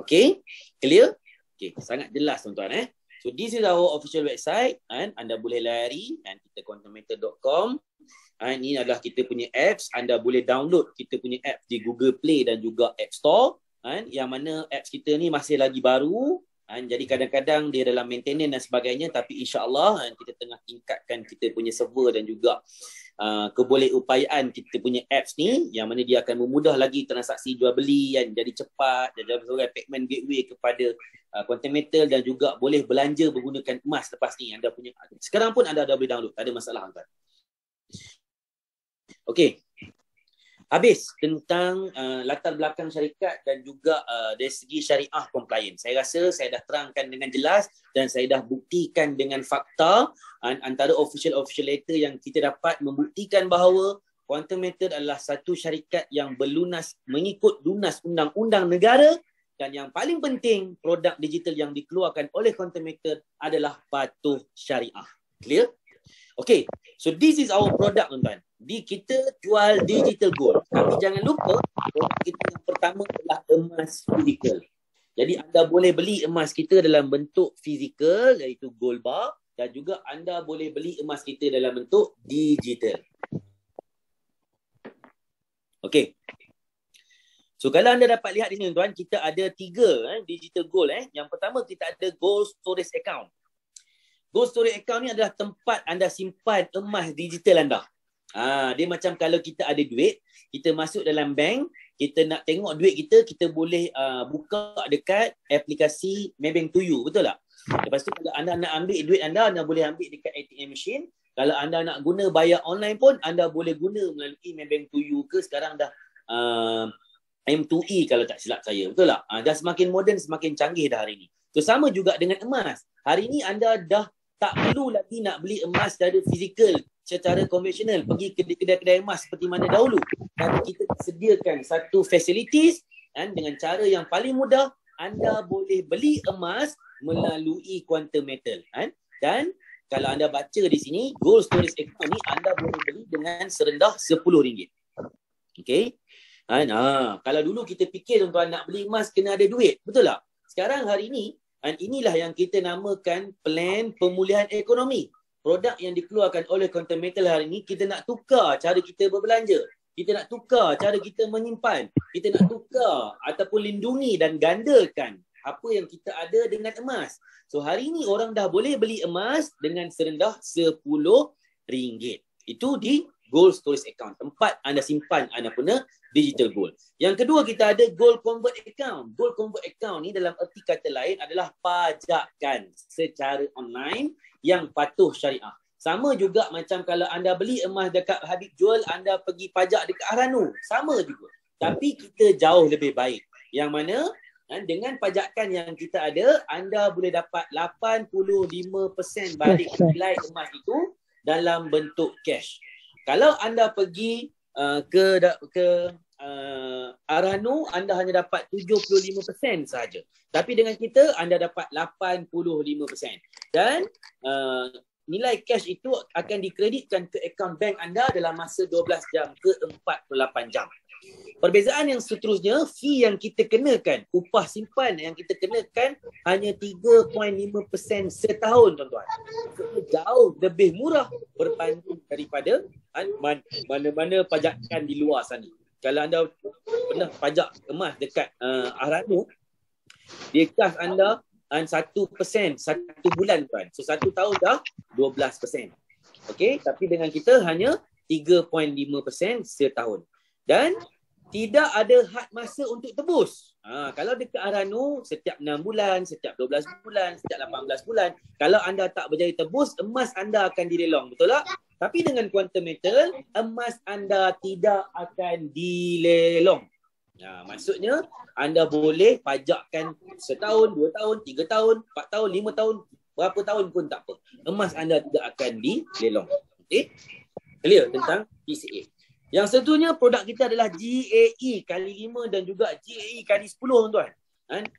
Okey? Clear? Okey, sangat jelas tuan-tuan. So this is our official website. Anda boleh lari kita quantummetal.com. Ini adalah kita punya apps. Anda boleh download kita punya apps di Google Play dan juga App Store. Yang mana apps kita ni masih lagi baru. Jadi kadang-kadang dia dalam maintenance dan sebagainya, tapi insya-Allah kita tengah tingkatkan kita punya server dan juga kebolehupayaan kita punya apps ni, yang mana dia akan memudah lagi transaksi jual beli jadi cepat dan sebagai payment gateway kepada quantum metal, dan juga boleh belanja menggunakan emas lepas ni. Anda punya sekarang pun anda dah boleh download, tak ada masalah tuan. Okey. Habis tentang latar belakang syarikat dan juga dari segi syariah compliance. Saya rasa saya dah terangkan dengan jelas dan saya dah buktikan dengan fakta. Antara official letter yang kita dapat membuktikan bahawa quantum metal adalah satu syarikat yang berlunas mengikut lunas undang-undang negara, dan yang paling penting, produk digital yang dikeluarkan oleh quantum metal adalah patuh syariah. Clear? Okay, so this is our product tuan-tuan. Kita jual digital gold. Tapi jangan lupa, produk kita yang pertama adalah emas fizikal. Jadi anda boleh beli emas kita dalam bentuk fizikal, iaitu gold bar, dan juga anda boleh beli emas kita dalam bentuk digital. Okay. So kalau anda dapat lihat di sini tuan, kita ada 3 digital gold. Yang pertama kita ada gold storage account. Gold storage account ni adalah tempat anda simpan emas digital anda. Dia macam kalau kita ada duit, kita masuk dalam bank, kita nak tengok duit kita, kita boleh buka dekat aplikasi Maybank to You, betul tak? Lepas tu kalau anda nak ambil duit anda boleh ambil dekat ATM machine. Kalau anda nak guna bayar online pun, anda boleh guna melalui Maybank to You ke sekarang dah M2E kalau tak silap saya, betul tak? Dah semakin moden, semakin canggih dah hari ni. So sama juga dengan emas. Hari ni anda dah tak perlu lagi nak beli emas secara fizikal, secara konvensional, pergi ke kedai-kedai emas seperti mana dahulu. Tapi kita sediakan satu facilities dengan cara yang paling mudah, anda boleh beli emas melalui quantum metal. Dan kalau anda baca di sini, gold storage account ni anda boleh beli dengan serendah RM10. Okay. Kalau dulu kita fikir tuan-tuan nak beli emas kena ada duit, betul tak? Sekarang hari ini, inilah yang kita namakan plan pemulihan ekonomi. Produk yang dikeluarkan oleh quantum metal hari ini, kita nak tukar cara kita berbelanja. Kita nak tukar cara kita menyimpan. Kita nak tukar ataupun lindungi dan gandakan apa yang kita ada dengan emas. So hari ini orang dah boleh beli emas dengan serendah RM10. Itu di gold storage account, tempat anda simpan anda punya digital gold. Yang kedua kita ada gold convert account. Gold convert account ni dalam erti kata lain adalah pajakan secara online yang patuh syariah. Sama juga macam kalau anda beli emas dekat Habib Jual, anda pergi pajak dekat Ahranu, sama juga. Tapi kita jauh lebih baik. Yang mana dengan pajakan yang kita ada, anda boleh dapat 85% balik nilai emas itu dalam bentuk cash. Kalau anda pergi ke Ahranu, anda hanya dapat 75% saja. Tapi dengan kita, anda dapat 85%. Dan nilai cash itu akan dikreditkan ke akaun bank anda dalam masa 12 jam ke 48 jam. Perbezaan yang seterusnya, fee yang kita kenakan, upah simpan yang kita kenakan hanya 3.5% setahun, tuan-tuan. Jauh lebih murah berbanding daripada mana-mana pajakan di luar sana. Kalau anda pernah pajak emas dekat Ahranu, dia charge anda 1% satu bulan, tuan. So 1 tahun dah 12%. Okey, tapi dengan kita hanya 3.5% setahun. Dan tidak ada had masa untuk tebus. Kalau dekat Ahranu, setiap 6 bulan, setiap 12 bulan, setiap 18 bulan. Kalau anda tak berjaya tebus, emas anda akan dilelong. Betul tak? Tapi dengan Quantum Metal, emas anda tidak akan dilelong. Maksudnya, anda boleh pajakkan setahun, 2 tahun, 3 tahun, 4 tahun, 5 tahun, berapa tahun pun tak apa. Emas anda tidak akan dilelong. Okay? Clear tentang PCA. Yang seterusnya produk kita adalah GAE kali 5 dan juga GAE kali 10, tuan-tuan.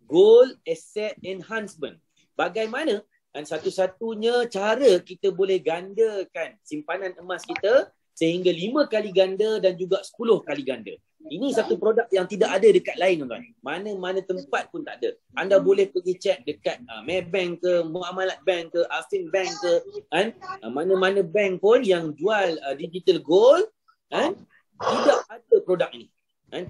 Gold Asset Enhancement. Bagaimana satu-satunya cara kita boleh gandakan simpanan emas kita sehingga 5 kali ganda dan juga 10 kali ganda. Ini satu produk yang tidak ada dekat lain, tuan-tuan. Mana-mana tempat pun tak ada. Anda boleh pergi cek dekat Maybank ke, Muamalat Bank ke, Afin Bank ke, mana-mana bank pun yang jual digital gold, tidak ada produk ini.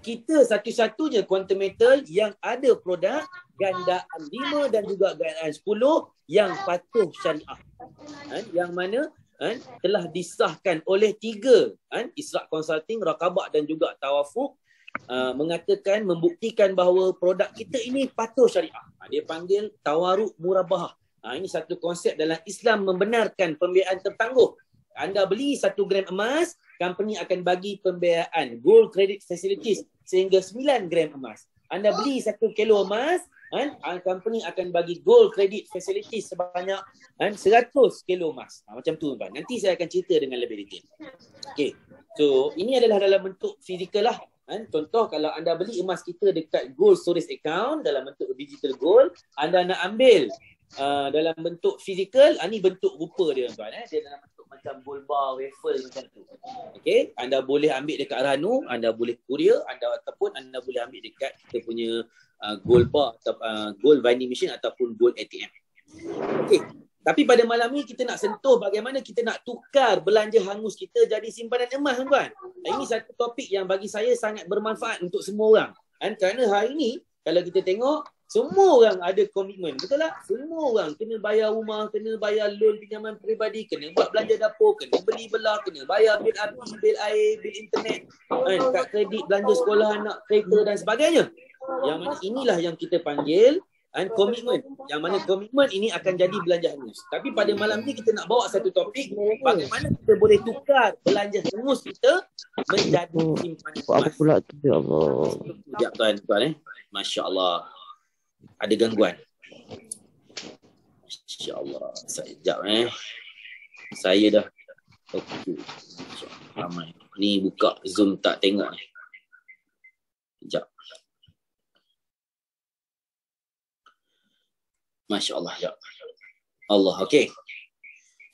Kita satu-satunya Quantum Metal yang ada produk gandaan 5 dan juga gandaan 10 yang patuh syariah. Yang mana telah disahkan oleh 3 Israk Consulting, Raqabah dan juga Tawafuk, mengatakan, membuktikan bahawa produk kita ini patuh syariah. Dia panggil Tawaruk Murabahah. Ini satu konsep dalam Islam membenarkan pembiayaan tertangguh. Anda beli 1 gram emas, company akan bagi pembiayaan gold credit facilities sehingga 9 gram emas. Anda beli 1 kilo emas, company akan bagi gold credit facilities sebanyak 100 kilo emas. Macam tu, tuan. Nanti saya akan cerita dengan lebih detail. Okay. So, ini adalah dalam bentuk fizikal lah. Contoh, kalau anda beli emas kita dekat gold storage account dalam bentuk digital gold, anda nak ambil dalam bentuk fizikal, ini bentuk rupa dia, tuan. Dia dalam bentuk macam gold bar, waffle macam tu. Okay, anda boleh ambil dekat Ahranu, anda boleh courier, ataupun anda boleh ambil dekat kita punya gold bar, atau gold vending machine ataupun gold ATM. Okay, tapi pada malam ni kita nak sentuh bagaimana kita nak tukar belanja hangus kita jadi simpanan emas, tuan. Ini satu topik yang bagi saya sangat bermanfaat untuk semua orang. Kerana hari ni kalau kita tengok, semua orang ada komitmen, betul tak? Semua orang kena bayar rumah, kena bayar loan pinjaman peribadi, kena buat belanja dapur, kena beli belah, kena bayar bil api, bil air, bil internet, kad kredit, belanja sekolah anak, kereta dan sebagainya. Yang mana inilah yang kita panggil komitmen. Yang mana komitmen ini akan jadi belanja hangus. Tapi pada malam ni kita nak bawa satu topik, bagaimana kita boleh tukar belanja hangus kita menjadi simpanan emas.
Apa pula tu, ya Allah.
Sekejap, tuan. Masya Allah. Ada gangguan. InsyaAllah. Sekejap saya dah okey. Ramai. Ni buka Zoom tak tengok ni. Sekejap. Masya Allah. Ya Allah. Okey.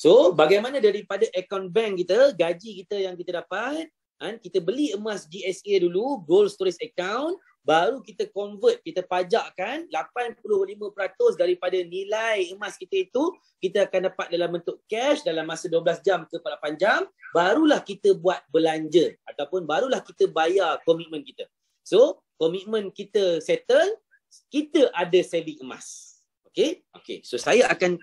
So, bagaimana daripada akaun bank kita, gaji kita yang kita dapat, kita beli emas GSA dulu, gold storage account, baru kita convert, kita pajakkan 85% daripada nilai emas kita itu, kita akan dapat dalam bentuk cash dalam masa 12 jam ke 48 jam, barulah kita buat belanja ataupun barulah kita bayar komitmen kita. So, komitmen kita settle, kita ada saving emas. Okey. So, saya akan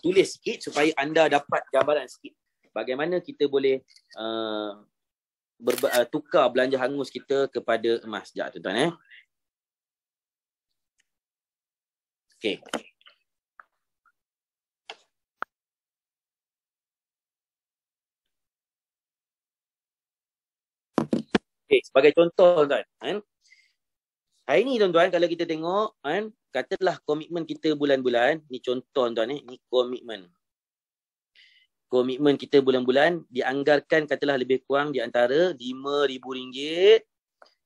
tulis sikit supaya anda dapat gambaran sikit bagaimana kita boleh tukar belanja hangus kita kepada emas. Sekejap, tuan-tuan. Okey. Okey, sebagai contoh, tuan-tuan. Hari ni, tuan-tuan, kalau kita tengok, katalah komitmen kita bulan-bulan, ni contoh, tuan-tuan, ni komitmen. Komitmen kita bulan-bulan dianggarkan katalah lebih kurang di antara RM5,000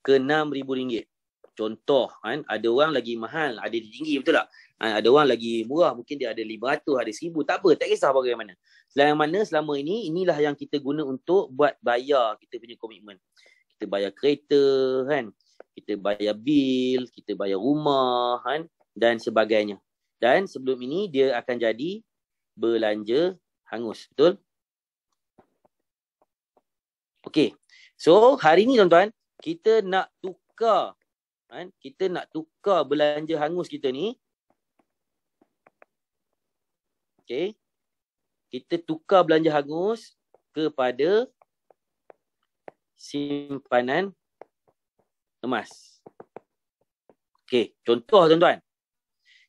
ke RM6,000. Contoh, ada orang lagi mahal, ada tinggi, betul tak? Ada orang lagi murah, mungkin dia ada 500, ada 1,000, tak apa, tak kisah bagaimana. Selama ini, inilah yang kita guna untuk buat bayar kita punya komitmen. kita bayar kereta kan, kita bayar bil, kita bayar rumah kan, dan sebagainya. Dan sebelum ini dia akan jadi belanja hangus. Betul? Okey. So hari ni tuan-tuan, kita nak tukar kan, kita nak tukar belanja hangus kita ni. Okey. Kita tukar belanja hangus kepada simpanan emas. Okey, contoh tuan-tuan.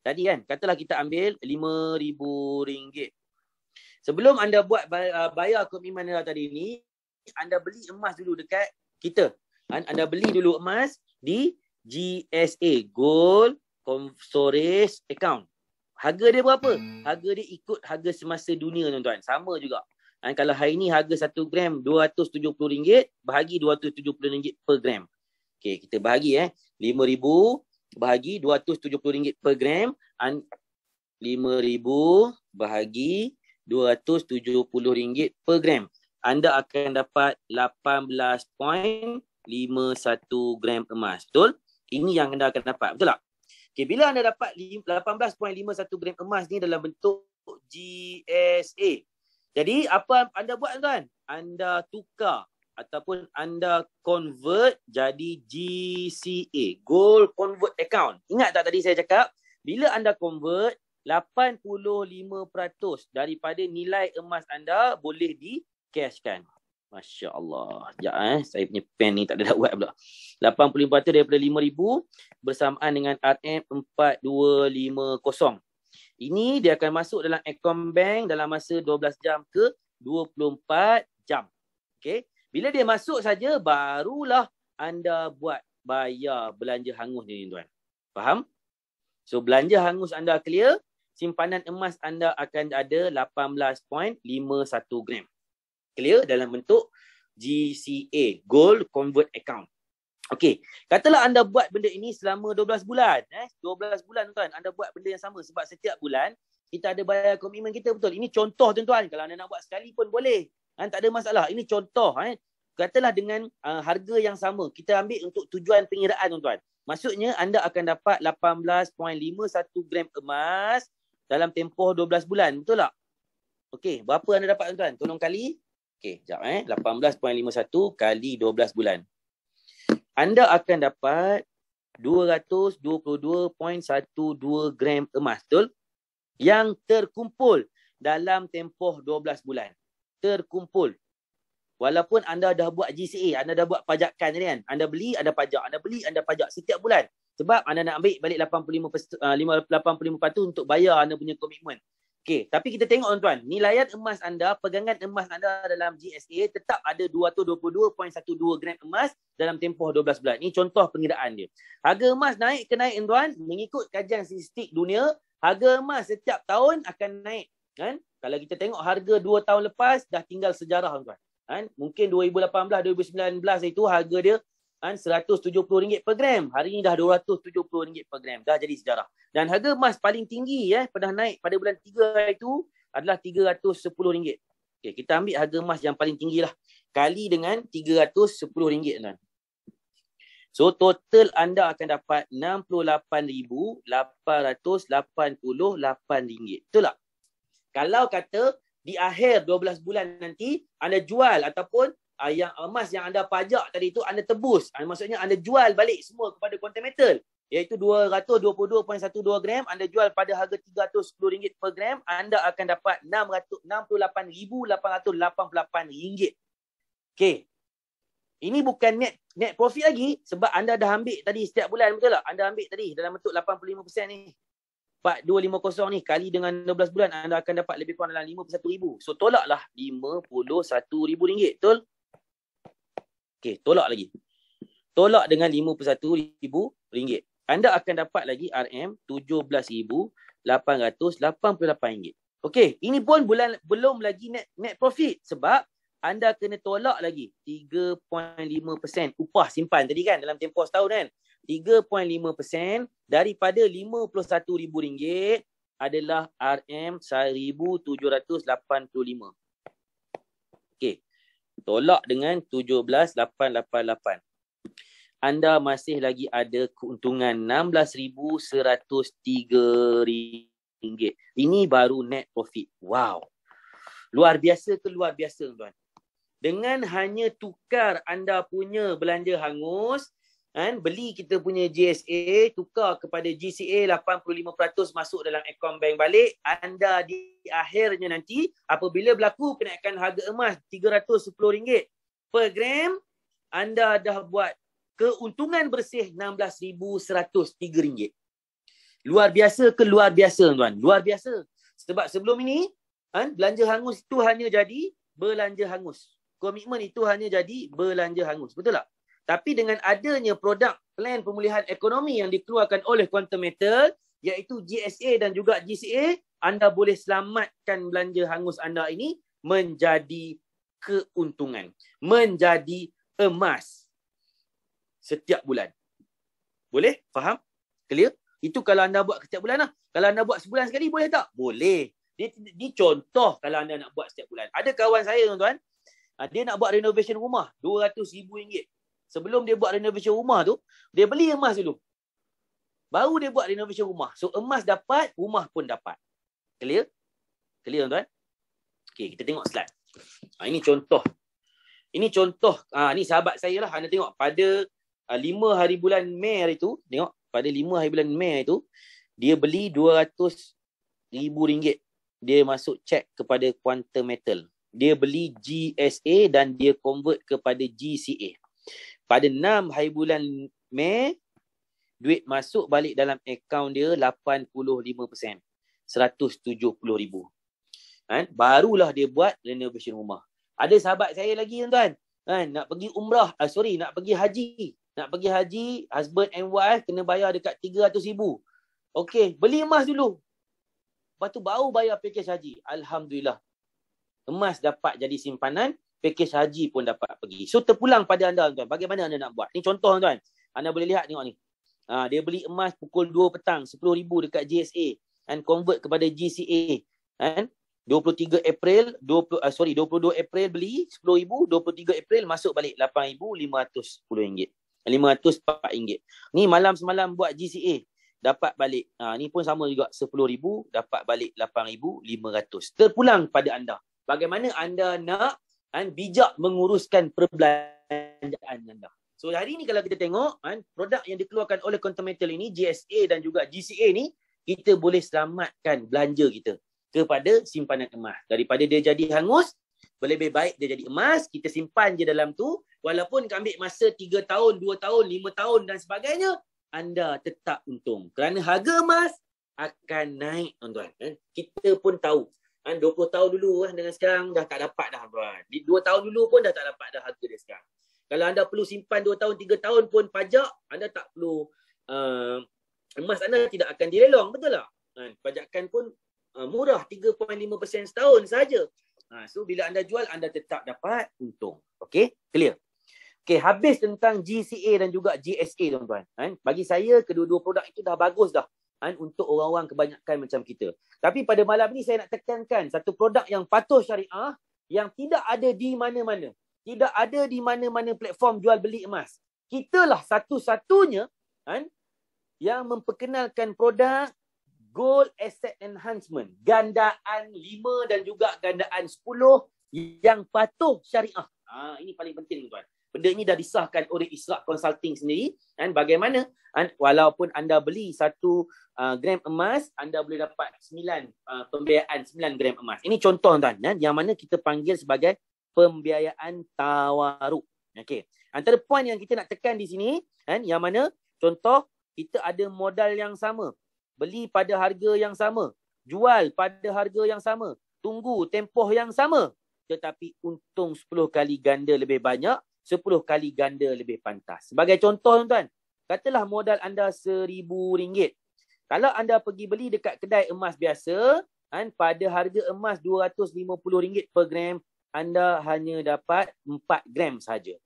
Tadi kan, katalah kita ambil RM5,000. Sebelum anda buat bayar komitmen anda tadi ni, anda beli emas dulu dekat kita. Anda beli dulu emas di GSA, Gold Storage Account. Harga dia berapa? Harga dia ikut harga semasa dunia tuan-tuan. Sama juga. Kalau hari ni harga 1 gram RM270, bahagi RM270 per gram. Okey, kita bahagi RM5,000 bahagi RM270 per gram. RM5,000 bahagi RM270 per gram. Anda akan dapat 18.51 gram emas. Betul? Ini yang anda akan dapat. Betul tak? Okay, bila anda dapat 18.51 gram emas ni dalam bentuk GSA. Jadi apa anda buat tuan? Anda tukar ataupun anda convert jadi GCA, Gold Convert Account. Ingat tak tadi saya cakap? Bila anda convert, 85% daripada nilai emas anda boleh di-cashkan. Masya Allah. Sekejap saya punya pen ni tak ada nak buat pula. 85% daripada RM5,000 bersamaan dengan RM4250. Ini dia akan masuk dalam akaun bank dalam masa 12 jam ke 24 jam. Okey. Bila dia masuk saja, barulah anda buat bayar belanja hangus ni tuan. Faham? So belanja hangus anda clear, simpanan emas anda akan ada 18.51 gram. Clear dalam bentuk GCA, Gold Convert Account. Okey, katalah anda buat benda ini selama 12 bulan. 12 bulan tuan, anda buat benda yang sama sebab setiap bulan kita ada bayar komitmen kita, betul. Ini contoh tuan-tuan, kalau anda nak buat sekali pun boleh. Tak ada masalah. Ini contoh. Katalah dengan harga yang sama, kita ambil untuk tujuan pengiraan tuan-tuan. Maksudnya anda akan dapat 18.51 gram emas dalam tempoh 12 bulan, betul tak? Okey, berapa anda dapat tuan-tuan? Tolong kali. Okey, sekejap 18.51 kali 12 bulan. Anda akan dapat 222.12 gram emas, betul? Yang terkumpul dalam tempoh 12 bulan. Terkumpul. Walaupun anda dah buat GCA, anda dah buat pajakan tadi kan. Anda beli, anda pajak. Anda beli, anda pajak setiap bulan. Sebab anda nak ambil balik 85% untuk bayar anda punya komitmen. Okey, tapi kita tengok tuan-tuan, nilaian emas anda, pegangan emas anda dalam GSA tetap ada 222.12 gram emas dalam tempoh 12 bulan. Ini contoh pengiraan dia. Harga emas naik ke naik tuan, mengikut kajian statistik dunia, harga emas setiap tahun akan naik. Kan? Kalau kita tengok harga 2 tahun lepas, dah tinggal sejarah tuan. Mungkin 2018, 2019 itu harga dia RM170 per gram. Hari ni dah RM270 per gram. Dah jadi sejarah. Dan harga emas paling tinggi pernah naik pada bulan 3 itu adalah RM310. Okay, kita ambil harga emas yang paling tinggi lah. Kali dengan RM310 tuan. So total anda akan dapat RM68,888. Betul tak? Kalau kata di akhir 12 bulan nanti anda jual ataupun yang emas yang anda pajak tadi itu anda tebus. Maksudnya anda jual balik semua kepada Quantum Metal. Iaitu 222.12 gram. Anda jual pada harga RM310 per gram. Anda akan dapat RM68,888. Okey. Ini bukan net profit lagi. Sebab anda dah ambil tadi setiap bulan. Betul tak? Anda ambil tadi dalam bentuk 85% ni. 4250 ni kali dengan 12 bulan. Anda akan dapat lebih kurang dalam RM51,000. So tolaklah RM51,000. Betul? Okey, tolak lagi. Tolak dengan RM51,000. Anda akan dapat lagi RM17,888. Okey, ini pun belum lagi net profit sebab anda kena tolak lagi 3.5% upah simpan tadi kan dalam tempoh setahun kan. 3.5% daripada RM51,000 adalah RM1,785. Okey. tolak dengan 17,888. Anda masih lagi ada keuntungan RM16,103. Ini baru net profit. Wow. Luar biasa ke luar biasa, tuan. Dengan hanya tukar anda punya belanja hangus, kan, beli kita punya GSA, tukar kepada GCA 85% masuk dalam akaun bank balik, anda di akhirnya nanti apabila berlaku kenaikan harga emas RM310 per gram, anda dah buat keuntungan bersih RM16,103. Luar biasa ke luar biasa, tuan? Luar biasa. Sebab sebelum ini, kan, belanja hangus itu hanya jadi belanja hangus. Komitmen itu hanya jadi belanja hangus. Betul tak? Tapi dengan adanya produk plan pemulihan ekonomi yang dikeluarkan oleh Quantum Metal, iaitu GSA dan juga GCA, anda boleh selamatkan belanja hangus anda ini menjadi keuntungan. Menjadi emas. Setiap bulan. Boleh? Faham? Clear? Itu kalau anda buat setiap bulan lah. Kalau anda buat sebulan sekali, boleh tak? Boleh. Dia contoh kalau anda nak buat setiap bulan. Ada kawan saya, tuan-tuan, dia nak buat renovation rumah, RM200,000. Sebelum dia buat renovation rumah tu, dia beli emas dulu. Baru dia buat renovation rumah. So, emas dapat, rumah pun dapat. Clear? Clear, tuan-tuan? Okay, kita tengok slide. Ini contoh. Ini contoh. Ni sahabat saya lah. Anda tengok pada 5 hari bulan Mei hari tu, tengok, pada 5 hari bulan Mei itu, dia beli RM200,000. Dia masuk cek kepada Quantum Metal. Dia beli GSA dan dia convert kepada GCA. Pada 6 hari bulan Mei, duit masuk balik dalam akaun dia 85%. RM170,000. Kan? Barulah dia buat renovation rumah. Ada sahabat saya lagi, tuan-tuan, kan, nak pergi umrah, nak pergi haji. Nak pergi haji, husband and wife kena bayar dekat RM300,000. Okey, beli emas dulu. Lepas tu baru bayar pakej haji. Alhamdulillah. Emas dapat jadi simpanan, pakej haji pun dapat pergi. So terpulang pada anda, tuan. Bagaimana anda nak buat? Ni contoh, tuan. Anda boleh lihat, tengok ni. Dia beli emas pukul 2 petang, RM10,000 dekat GSA. And convert kepada GCA. And 22 April beli RM10,000, 23 April masuk balik RM8,510. RM504. Ni malam semalam buat GCA. Dapat balik. Ni pun sama juga. RM10,000. Dapat balik RM8,500. Terpulang pada anda. Bagaimana anda nak bijak menguruskan perbelanjaan anda. So hari ni kalau kita tengok, produk yang dikeluarkan oleh Quantum Metal ini, GSA dan juga GCA ni, kita boleh selamatkan belanja kita kepada simpanan emas. Daripada dia jadi hangus, lebih baik dia jadi emas, kita simpan je dalam tu, walaupun ambil masa 3 tahun, 2 tahun, 5 tahun dan sebagainya, anda tetap untung. Kerana harga emas akan naik, tuan-tuan. Kita pun tahu. 20 tahun dulu dengan sekarang dah tak dapat dah, tuan. 2 tahun dulu pun dah tak dapat dah harga dia sekarang. Kalau anda perlu simpan 2 tahun, 3 tahun pun pajak, anda tak perlu, emas anda tidak akan dilelong, betul tak? Pajakan pun murah, 3.5% setahun saja. So bila anda jual, anda tetap dapat untung. Okey, clear? Okey, habis tentang GCA dan juga GSA, tuan-tuan. Bagi saya, kedua-dua produk itu dah bagus dah. Untuk orang-orang kebanyakan macam kita. Tapi pada malam ni saya nak tekankan satu produk yang patuh syariah, yang tidak ada di mana-mana. Tidak ada di mana-mana platform jual beli emas. Kitalah satu-satunya yang memperkenalkan produk Gold Asset Enhancement. Gandaan 5 dan juga gandaan 10 yang patuh syariah. Ini paling penting, tuan. Benda ini dah disahkan oleh Ishraq Consulting sendiri. Bagaimana? Walaupun anda beli 1 gram emas, anda boleh dapat 9 pembiayaan 9 gram emas. Ini contoh, tuan, yang mana kita panggil sebagai pembiayaan tawaruk. Okey. Antara poin yang kita nak tekan di sini, yang mana contoh, kita ada modal yang sama. Beli pada harga yang sama. Jual pada harga yang sama. Tunggu tempoh yang sama. Tetapi untung 10 kali ganda lebih banyak, 10 kali ganda lebih pantas. Sebagai contoh, tuan, katalah modal anda RM1,000. Kalau anda pergi beli dekat kedai emas biasa, pada harga emas RM250 per gram, anda hanya dapat 4 gram saja.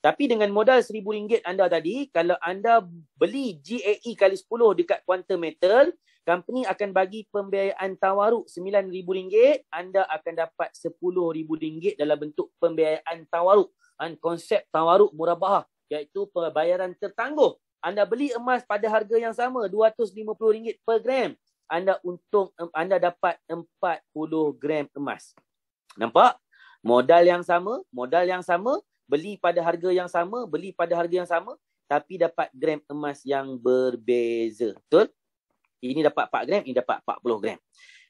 Tapi dengan modal RM1,000 anda tadi, kalau anda beli GAE kali 10 dekat Quantum Metal, Company akan bagi pembiayaan tawaruk RM9,000, anda akan dapat RM10,000 dalam bentuk pembiayaan tawaruk. Konsep tawaruk murabahah, iaitu pembayaran tertangguh. Anda beli emas pada harga yang sama, RM250 per gram. Anda dapat 40 gram emas. Nampak? Modal yang sama, beli pada harga yang sama, tapi dapat gram emas yang berbeza. Betul? Ini dapat 4 gram, ini dapat 40 gram.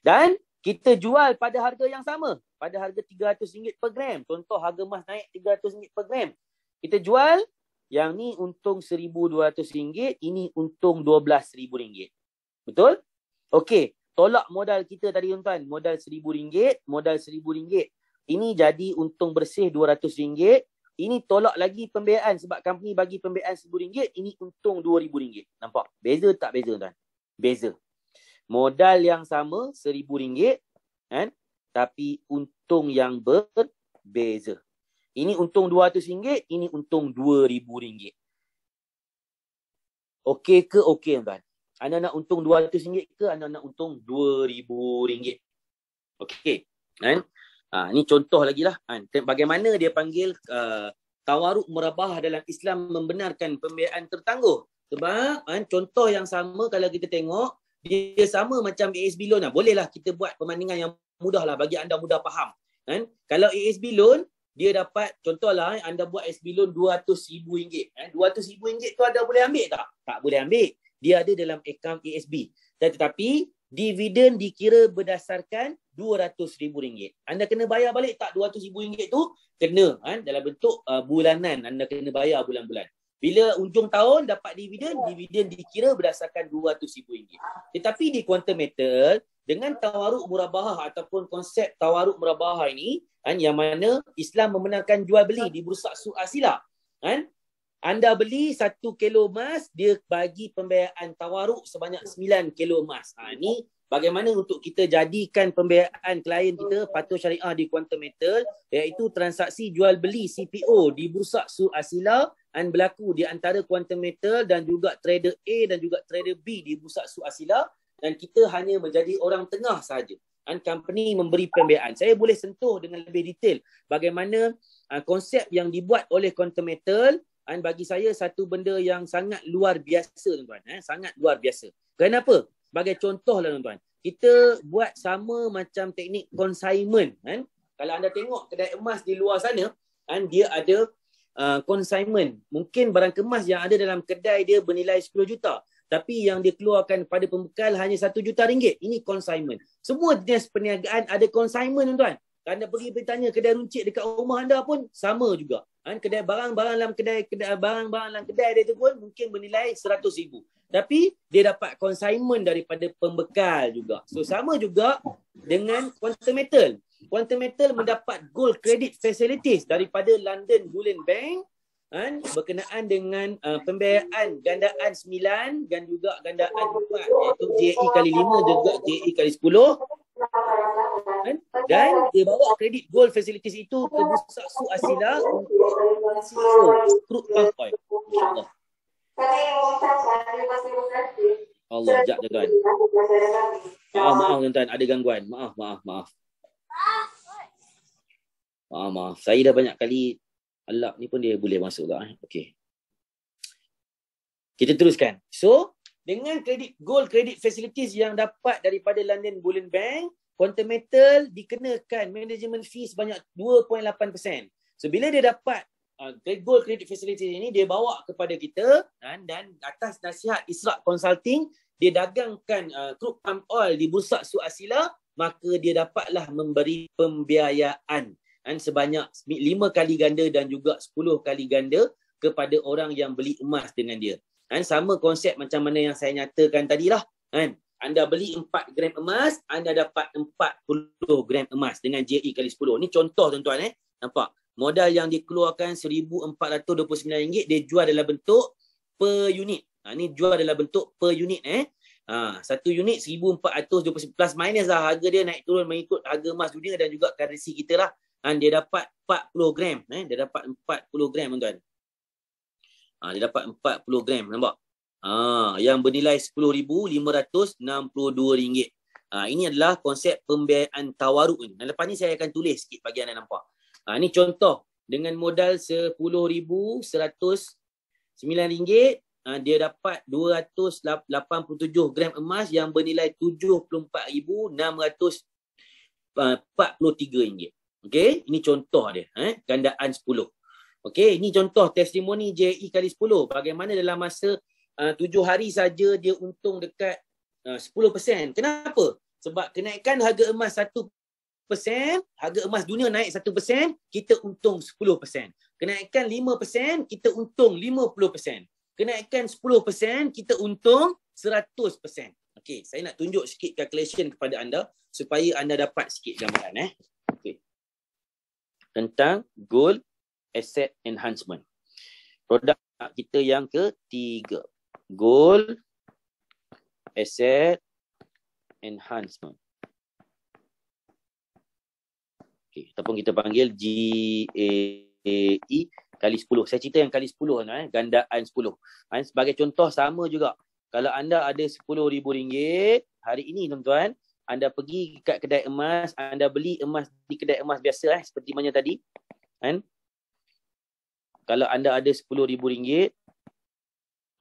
Dan kita jual pada harga yang sama, pada harga RM300 per gram. Contoh harga emas naik RM300 per gram. Kita jual, yang ni untung RM1,200, ini untung RM12,000. Betul? Okey, tolak modal kita tadi tuan-tuan. Modal RM1,000. Ini jadi untung bersih RM200. Ini tolak lagi pembiayaan sebab company bagi pembiayaan RM1,000. Ini untung RM2,000. Nampak? Beza tak beza tuan? Beza. Modal yang sama RM1,000 kan? Tapi untung yang berbeza. Ini untung RM200, ini untung RM2,000. Okey ke okey tuan? Anda nak untung RM200 ke anda nak untung RM2,000? Okey. Kan? Ni contoh lagi lah. Bagaimana dia panggil tawaruk murabahah dalam Islam membenarkan pembiayaan tertangguh. Sebab contoh yang sama kalau kita tengok, dia sama macam ASB loan. Bolehlah kita buat perbandingan yang mudah lah bagi anda mudah faham. Kalau ASB loan, dia dapat, contohlah anda buat ASB loan RM200,000. RM200,000 tu anda boleh ambil tak? Tak boleh ambil. Dia ada dalam akaun ASB. Tetapi dividen dikira berdasarkan RM200,000. Anda kena bayar balik tak RM200,000 tu? Kena. Dalam bentuk bulanan. Anda kena bayar bulan-bulan. Bila ujung tahun dapat dividen dikira berdasarkan RM200,000. Tetapi di Quantum Metal, dengan tawaruk murabahah ataupun konsep tawaruk murabahah ini, yang mana Islam membenarkan jual beli di Bursa Suq Asilah. Anda beli 1 kilo emas, dia bagi pembiayaan tawaruk sebanyak 9 kilo emas. Ini bagaimana untuk kita jadikan pembiayaan klien kita patuh syariah di Quantum Metal, iaitu transaksi jual beli CPO di Bursa Suq Asilah berlaku di antara Quantum Metal dan juga trader A dan juga trader B di Bursa Suq Asilah, dan kita hanya menjadi orang tengah sahaja. Company memberi pembiayaan. Saya boleh sentuh dengan lebih detail bagaimana konsep yang dibuat oleh Quantum Metal. Bagi saya satu benda yang sangat luar biasa tuan-tuan. Sangat luar biasa. Kenapa? Sebagai contoh lah tuan-tuan. Kita buat sama macam teknik consignment. Kalau anda tengok kedai emas di luar sana, dia ada consignment. Mungkin barang kemas yang ada dalam kedai dia bernilai 10 juta. Tapi yang dia keluarkan pada pembekal hanya RM1 juta. Ini consignment. Semua jenis perniagaan ada consignment tuan-tuan. Anda pergi bertanya kedai runcit dekat rumah anda pun sama juga. Kedai barang-barang dalam kedai dia tu pun mungkin bernilai RM100,000. Tapi dia dapat consignment daripada pembekal juga. So sama juga dengan Quantum Metal. Quantum Metal mendapat gold credit facilities daripada London Bullion Bank berkenaan dengan pembiayaan gandaan 9 dan juga gandaan 4, iaitu JE kali 5 dan juga JE kali 10. Dan dia bawa kredit gold facilities itu ke Bursa Suq Asilah untuk crude palm oil. InsyaAllah. Allah, sekejap tuan-tuan. Maaf tuan-tuan, ada gangguan. Maaf. Saya dah banyak kali alap ni pun dia boleh masuk tak? Okey. Kita teruskan. So, dengan gold credit facilities yang dapat daripada London Bullion Bank, Quantum Metal dikenakan management fee sebanyak 2.8%. So, bila dia dapat gold credit facilities ini, dia bawa kepada kita dan atas nasihat Israk Consulting, dia dagangkan crude palm oil di Bursa Suq Asilah, maka dia dapatlah memberi pembiayaan sebanyak 5 kali ganda dan juga 10 kali ganda kepada orang yang beli emas dengan dia. Sama konsep macam mana yang saya nyatakan tadilah. Anda beli 4 gram emas, anda dapat 40 gram emas dengan JE kali 10. Ni contoh tuan-tuan. Nampak? Modal yang dikeluarkan RM1,429, dia jual dalam bentuk per unit. Ni jual dalam bentuk per unit. Satu unit RM1,420 plus minus lah. Harga dia naik turun mengikut harga emas dunia dan juga currency kita lah. Dia dapat 40 gram. Dia dapat 40 gram tuan-tuan. Dia dapat 40 gram. Nampak? Yang bernilai RM10,562. Ini adalah konsep pembiayaan tawaruk ni. Dan lepas ni saya akan tulis sikit bagi anda nampak. Ini contoh dengan modal RM10,109, dia dapat 287 gram emas yang bernilai RM74,643. Okey, ini contoh dia, gandaan 10. Okey, ini contoh testimoni JAE kali 10. Bagaimana dalam masa 7 hari saja dia untung dekat 10%. Kenapa? Sebab kenaikan harga emas 1%, harga emas dunia naik 1%, kita untung 10%. Kenaikan 5%, kita untung 50%. Kenaikan 10%, kita untung 100%. Okey, saya nak tunjuk sikit calculation kepada anda supaya anda dapat sikit gambaran. Okey. Tentang gold asset enhancement. Produk kita yang ketiga. Gold asset enhancement. Okey, ataupun kita panggil GAE kali 10. Saya cerita yang kali 10 gandaan 10. Sebagai contoh sama juga. Kalau anda ada RM10,000 hari ini tuan-tuan, anda pergi kat kedai emas, anda beli emas di kedai emas biasa seperti mana tadi. Kalau anda ada RM10,000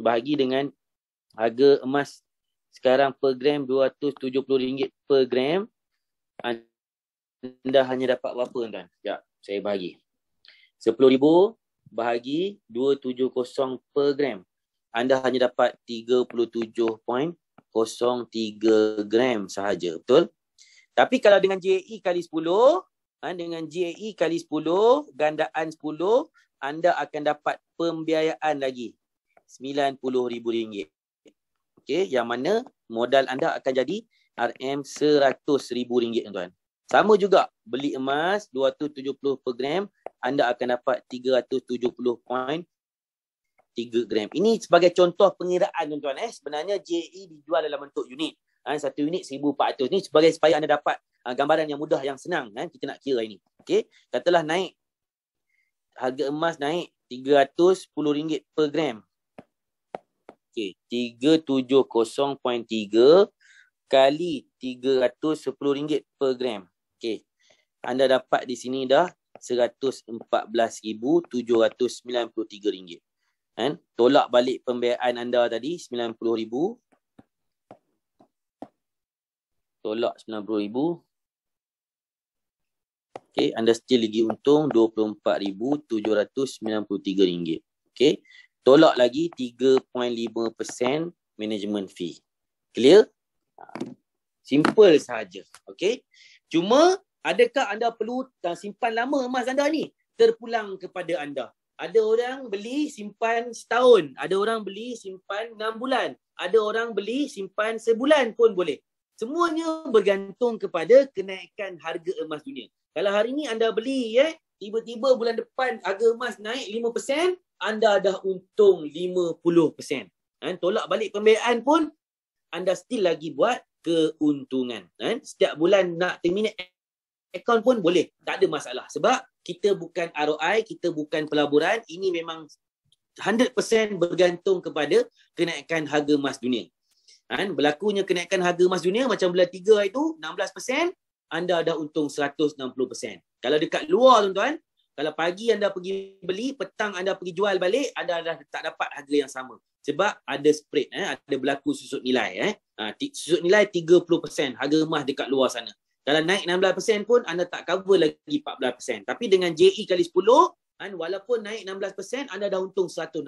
bahagi dengan harga emas sekarang per gram RM270 per gram, anda hanya dapat berapa tuan? Ya, saya bahagi. 10,000 bahagi 270 per gram. Anda hanya dapat 37.03 gram sahaja. Betul? Tapi kalau dengan JAE kali 10, dengan JAE kali 10, gandaan 10, anda akan dapat pembiayaan lagi RM90,000. Okey, yang mana modal anda akan jadi RM100,000 tuan-tuan. Sama juga, beli emas 270 per gram, anda akan dapat 370.3 gram. Ini sebagai contoh pengiraan tuan-tuan. Sebenarnya JAE dijual dalam bentuk unit. Satu unit 1,400. Ini sebagai supaya anda dapat gambaran yang mudah, yang senang. Kita nak kira ini. Okey, katalah naik. Harga emas naik RM310 per gram. Okey, 370.3 kali RM310 per gram. Okey, anda dapat di sini dah RM114,793. Tolak balik pembiayaan anda tadi RM90,000. Tolak RM90,000. Okey, anda still lagi untung RM24,793. Okey, tolak lagi 3.5% management fee. Clear? Simple sahaja. Okey. Cuma adakah anda perlu simpan lama emas anda ni? Terpulang kepada anda. Ada orang beli simpan setahun, ada orang beli simpan 6 bulan, ada orang beli simpan sebulan pun boleh. Semuanya bergantung kepada kenaikan harga emas dunia. Kalau hari ni anda beli, tiba-tiba bulan depan harga emas naik 5%, anda dah untung 50%. Tolak balik pembiayaan pun, anda still lagi buat keuntungan. Setiap bulan nak terminate akaun pun boleh. Tak ada masalah. Sebab kita bukan ROI, kita bukan pelaburan. Ini memang 100% bergantung kepada kenaikan harga emas dunia. Berlakunya kenaikan harga emas dunia macam bulan 3 itu 16%, anda dah untung 160%. Kalau dekat luar tuan-tuan, kalau pagi anda pergi beli, petang anda pergi jual balik, anda dah tak dapat harga yang sama. Sebab ada spread, ada berlaku susut nilai. Susut nilai 30% harga emas dekat luar sana. Kalau naik 16% pun anda tak cover lagi 14%. Tapi dengan JE kali 10, walaupun naik 16%, anda dah untung 160%.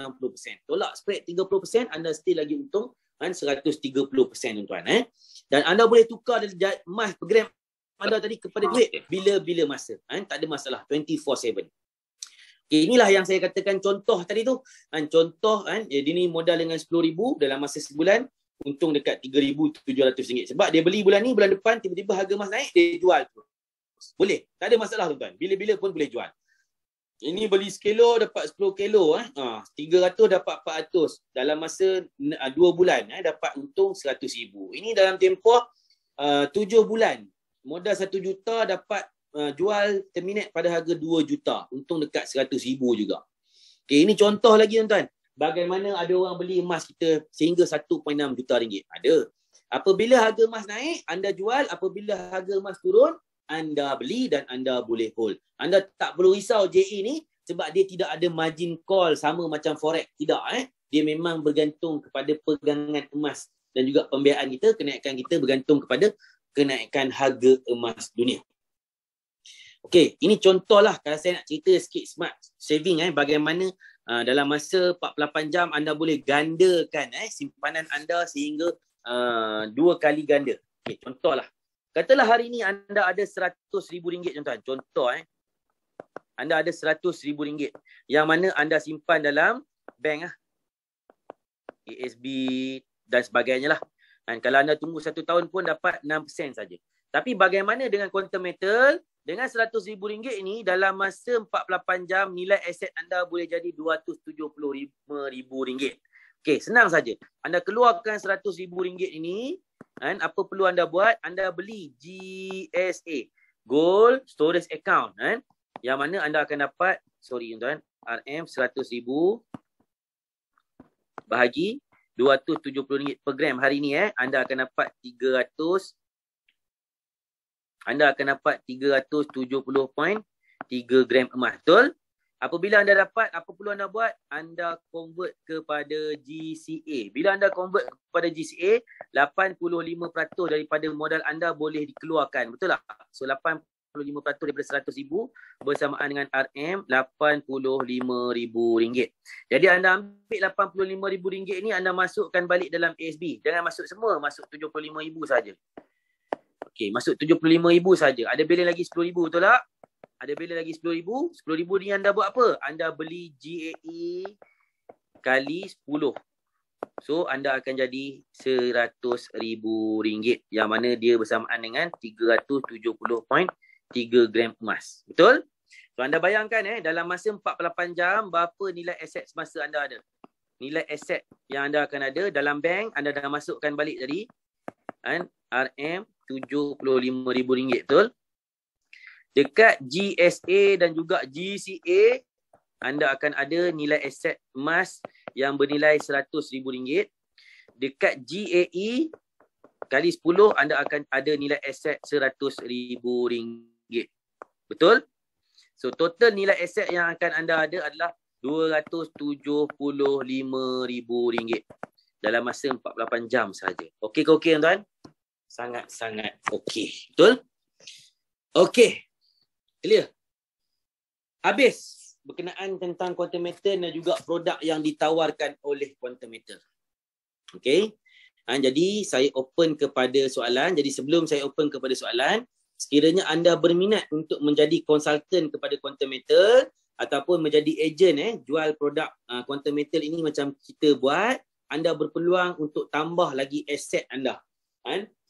Tolak spread 30%, anda still lagi untung 130% tuan-tuan. Dan anda boleh tukar emas per gram anda tadi kepada duit bila-bila masa. Tak ada masalah, 24/7. Okay, inilah yang saya katakan contoh tadi tu. Contoh, dia ni modal dengan RM10,000 dalam masa sebulan, untung dekat RM3,700. Sebab dia beli bulan ni, bulan depan tiba-tiba harga emas naik, dia jual. Boleh, tak ada masalah tuan-tuan. Bila-bila pun boleh jual. Ini beli sekilo dapat 10 kilo. 300 dapat 400. Dalam masa 2 bulan dapat untung RM100,000. Ini dalam tempoh 7 bulan. Modal 1 juta dapat jual terminate pada harga 2 juta. Untung dekat RM100,000 juga. Okay, ini contoh lagi tuan-tuan. bagaimana ada orang beli emas kita sehingga 1.6 juta ringgit? Ada. Apabila harga emas naik, anda jual. Apabila harga emas turun, anda beli dan anda boleh hold. Anda tak perlu risau JE ni sebab dia tidak ada margin call sama macam forex. Tidak. Dia memang bergantung kepada pegangan emas dan juga pembiayaan kita. Kenaikan kita bergantung kepada kenaikan harga emas dunia. Okey, ini contohlah kalau saya nak cerita sikit smart saving bagaimana dalam masa 48 jam anda boleh gandakan simpanan anda sehingga 2 kali ganda. Okey, contohlah. Katalah hari ini anda ada RM100,000 tuan-tuan. Contoh anda ada RM100,000 yang mana anda simpan dalam bank ASB dan sebagainya lah. Dan kalau anda tunggu 1 tahun pun dapat 6% saja. Tapi bagaimana dengan quantum metal? Dengan RM100,000 ini dalam masa 48 jam nilai aset anda boleh jadi RM275,000. Okey, senang saja. Anda keluarkan RM100,000 ini, apa perlu anda buat? Anda beli GSA, Gold Storage Account, yang mana anda akan dapat, tuan-tuan, RM 100,000 bahagi RM270 per gram hari ni, anda akan dapat 370.3 gram emas. Betul? Apabila anda dapat, apa perlu anda buat? Anda convert kepada GCA. Bila anda convert kepada GCA, 85% daripada modal anda boleh dikeluarkan. Betul tak? So 85% daripada RM100,000 bersamaan dengan RM85,000. Jadi anda ambil RM85,000 ni, anda masukkan balik dalam ASB. Jangan masuk semua, masuk RM75,000 saja. Okey, masuk RM75,000 saja. Ada balance lagi RM10,000, betul tak? Ada balance lagi RM10,000. RM10,000 ni anda buat apa? Anda beli GAE kali 10. So, anda akan jadi RM100,000. Yang mana dia bersamaan dengan 370.3 gram emas. Betul? So, anda bayangkan dalam masa 48 jam, berapa nilai aset semasa anda ada? Nilai aset yang anda akan ada dalam bank, anda dah masukkan balik tadi. RM75,000, betul? Dekat GSA dan juga GCA, anda akan ada nilai aset emas yang bernilai RM100,000. Dekat GAE kali 10, anda akan ada nilai aset RM100,000. Betul? So, total nilai aset yang akan anda ada adalah RM275,000 dalam masa 48 jam saja. Okey ke okey, tuan-tuan? Sangat-sangat okey. Betul? Okey. Clear? Habis berkenaan tentang quantum metal dan juga produk yang ditawarkan oleh quantum metal. Okey. Jadi saya open kepada soalan. Jadi sebelum saya open kepada soalan, sekiranya anda berminat untuk menjadi konsultan kepada quantum metal ataupun menjadi ejen jual produk quantum metal ini macam kita buat, anda berpeluang untuk tambah lagi aset anda.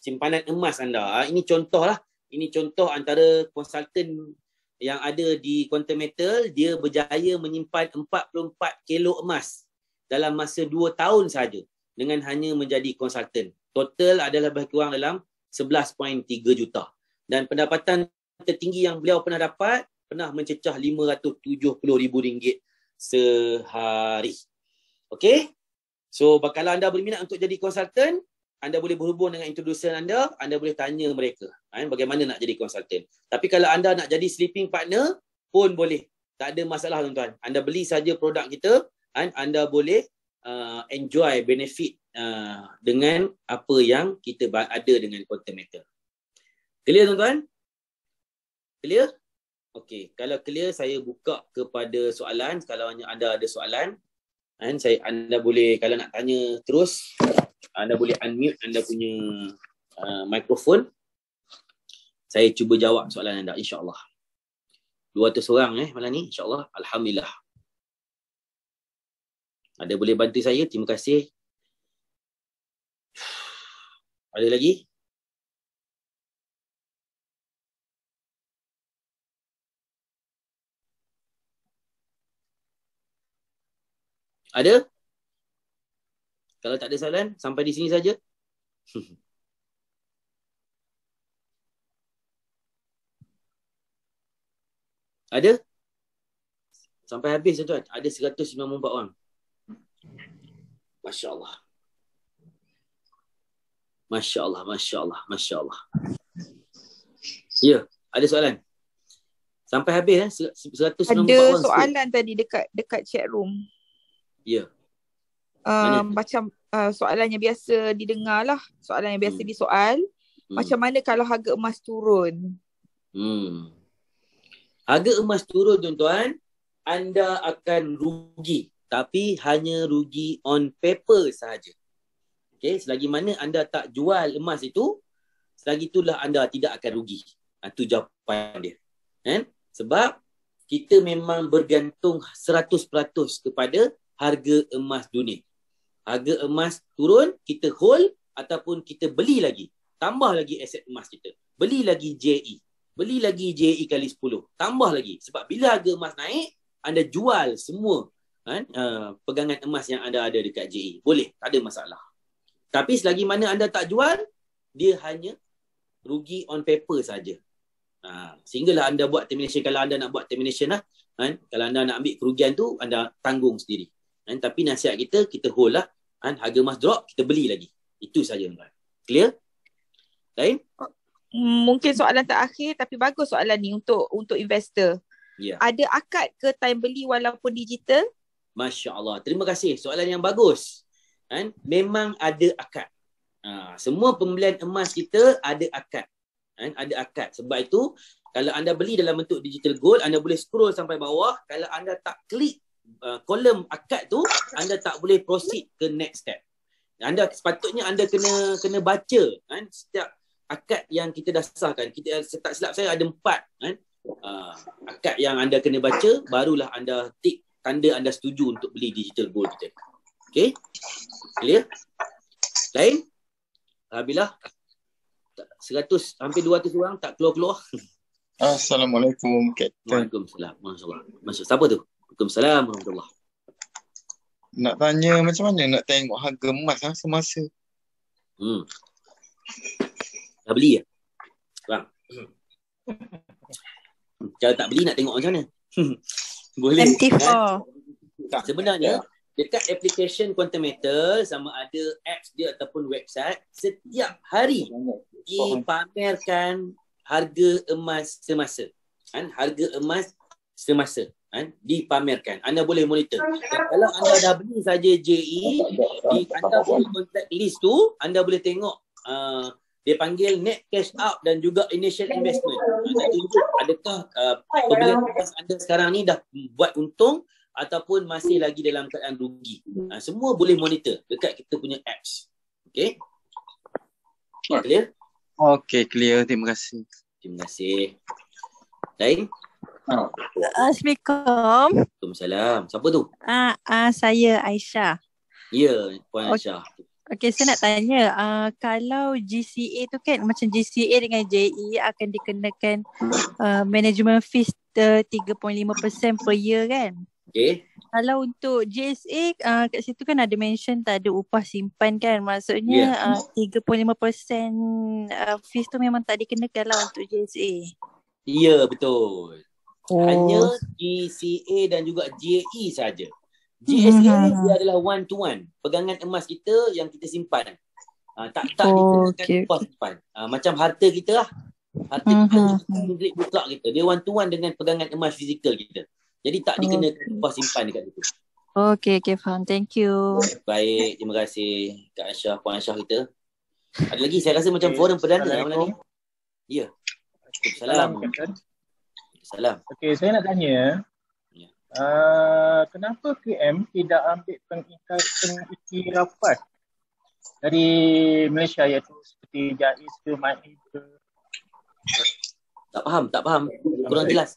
Simpanan emas anda. Ini contoh lah. Ini contoh antara konsultan yang ada di quantum metal. Dia berjaya menyimpan 44 kilo emas dalam masa 2 tahun saja dengan hanya menjadi konsultan. Total adalah lebih kurang dalam 11.3 juta. Dan pendapatan tertinggi yang beliau pernah dapat, pernah mencecah RM570,000 sehari. Okey? So, kalau anda berminat untuk jadi konsultan, anda boleh berhubung dengan introducer anda boleh tanya mereka bagaimana nak jadi konsultan. Tapi kalau anda nak jadi sleeping partner pun boleh. Tak ada masalah, tuan-tuan. Anda beli saja produk kita, anda boleh enjoy benefit dengan apa yang kita ada dengan quantum metal. Clear, tuan-tuan? Clear? Okey, kalau clear saya buka kepada soalan. Kalau anda ada soalan, anda boleh, kalau nak tanya terus, anda boleh unmute anda punya mikrofon. Saya cuba jawab soalan anda, insya-Allah. 200 orang malam ni, insya-Allah. Alhamdulillah. Ada boleh bantu saya? Terima kasih. Ada lagi? Ada? Kalau tak ada soalan, sampai di sini saja. Ada? Sampai habis, tuan. Ada 194 orang. Masya Allah. Masya Allah, Masya Allah, Masya Allah. Ya, ada soalan? Sampai habis 194
Ada
orang
soalan tadi dekat chat room.
Ya. Mana?
Macam soalan yang biasa didengar lah. Soalan yang biasa disoal. Macam mana kalau harga emas turun?
Harga emas turun, tuan-tuan, anda akan rugi. Tapi hanya rugi on paper sahaja. Okay, selagi mana anda tak jual emas itu, selagi itulah anda tidak akan rugi. Itu jawapan dia. Kan? Sebab kita memang bergantung 100% kepada harga emas dunia. Harga emas turun, kita hold ataupun kita beli lagi. Tambah lagi aset emas kita. Beli lagi JE. Beli lagi JE kali 10. Tambah lagi. Sebab bila harga emas naik, anda jual semua kan, pegangan emas yang anda ada dekat JE. Boleh, tak ada masalah. Tapi selagi mana anda tak jual, dia hanya rugi on paper saja. Sehinggalah anda buat termination. Kalau anda nak buat termination lah, kan? Kalau anda nak ambil kerugian tu, anda tanggung sendiri. Kan? Tapi nasihat kita hold lah. Kan? Harga emas drop, kita beli lagi. Itu saja. Clear? Lain?
Mungkin soalan terakhir tapi bagus soalan ni untuk investor.
Ya.
Ada akad ke time beli walaupun digital?
Masya Allah. Terima kasih. Soalan yang bagus. Kan? Memang ada akad. Semua pembelian emas kita ada akad. Kan? Ada akad. Sebab itu, kalau anda beli dalam bentuk digital gold, anda boleh scroll sampai bawah. Kalau anda tak klik kolom akad tu, anda tak boleh proceed ke next step. Anda sepatutnya anda kena baca kan, setiap akad yang kita dah sahkan. Kita tak silap saya ada 4 kan. Akad yang anda kena baca, barulah anda tik tanda anda setuju untuk beli digital gold kita. Okey? Clear? Lain? Alhamdulillah. 100 hampir 200 orang tak keluar-keluar.
Assalamualaikum, Captain.
Waalaikumsalam. Masya-Allah. Siapa tu? Waalaikumsalam warahmatullahi.
Nak tanya macam mana nak tengok harga emas semasa?
Dah beli ya? Bang. Kalau tak beli nak tengok macam mana? Boleh.
MT4.
Kan? Sebenarnya dekat application Quantometer, sama ada apps dia ataupun website, setiap hari dipamerkan harga emas semasa. Kan? Harga emas semasa. Kan? Dipamerkan. Anda boleh monitor. Dan kalau anda dah beli saja JE, anda boleh contact list tu, anda boleh tengok dia panggil net cash out dan juga initial investment. Anda tunjuk adakah pembelian emas anda sekarang ni dah buat untung ataupun masih lagi dalam keadaan rugi. Semua boleh monitor dekat kita punya apps. Okay? Clear?
Okay, clear. Terima kasih.
Terima kasih. Lain?
Assalamualaikum.
Waalaikumsalam. Siapa tu?
Saya Aisyah.
Ya, Puan Aisyah.
Okey, saya nak tanya, kalau GCA tu kan macam GCA dengan JE akan dikenakan management fees 3.5% per year kan?
Okey.
Kalau untuk GSA kat situ kan ada mention tak ada upah simpan kan? Maksudnya 3.5% fees tu memang tak dikenakan lah untuk GSA.
Ya, betul. Hanya GCA dan juga JE saja. GSA dia adalah one to one. Pegangan emas kita yang kita simpan. Tak dikenakan upah simpan. Macam harta kita lah. Harta kita, milik buka kita. Dia one to one dengan pegangan emas fizikal kita. Jadi tak dikenakan upah simpan dekat situ.
Okay, faham. Thank you.
Baik, terima kasih Kak Aisyah, Puan Aisyah kita. Ada lagi, saya rasa macam forum perdana malam ni. Ya. Salam. Salam.
Okey, saya nak tanya. Kenapa KM tidak ambil pengiktirafan dari Malaysia iaitu seperti JAIS ke MAIS ke?
Tak faham. Kurang jelas.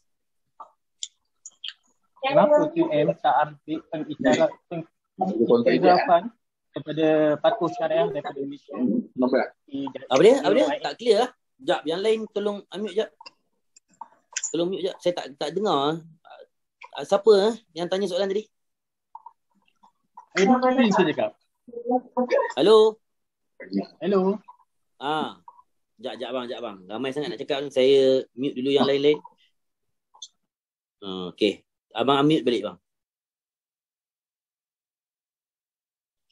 Kenapa KM tak ambil pengiktirafan daripada patuh syariah daripada Malaysia?
Apa dia? Tak clear lah. Sekejap, yang lain tolong unmute sekejap. Tolong mute sekejap. Saya tak dengar. Siapa yang tanya soalan tadi?
Saya cakap.
Hello?
Hello.
Sekejap bang. Ramai sangat nak cakap. Saya mute dulu yang lain-lain. Okay. Abang unmute balik bang.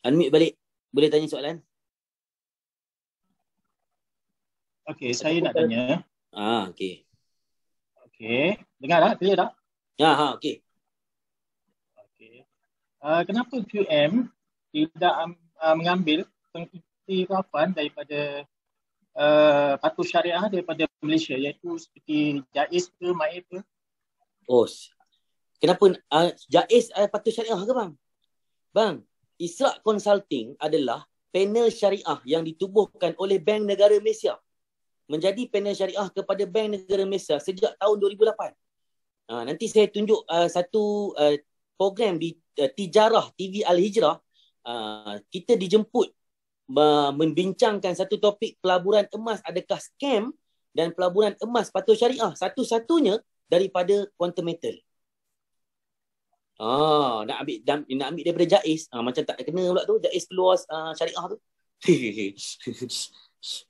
Unmute balik. Boleh tanya soalan?
Okey, saya nak tanya.
Okey.
Okey, dengar tak? Clear tak?
Okey.
Okey. Kenapa QM tidak mengambil pengiktirafan daripada patuh syariah daripada Malaysia, iaitu seperti JAIS ke, MAIF ke?
Kenapa JAIS patuh syariah ke bang? Bang, Isra Consulting adalah panel syariah yang ditubuhkan oleh Bank Negara Malaysia. Menjadi panel syariah kepada Bank Negara Malaysia sejak tahun 2008. Nanti saya tunjuk satu program di Tijarah TV Al-Hijrah. Kita dijemput membincangkan satu topik pelaburan emas adakah scam dan pelaburan emas patuh syariah. Satu-satunya daripada Quantum Metal. Nak ambil daripada JAIS. Macam tak kena pula tu. JAIS keluar syariah tu.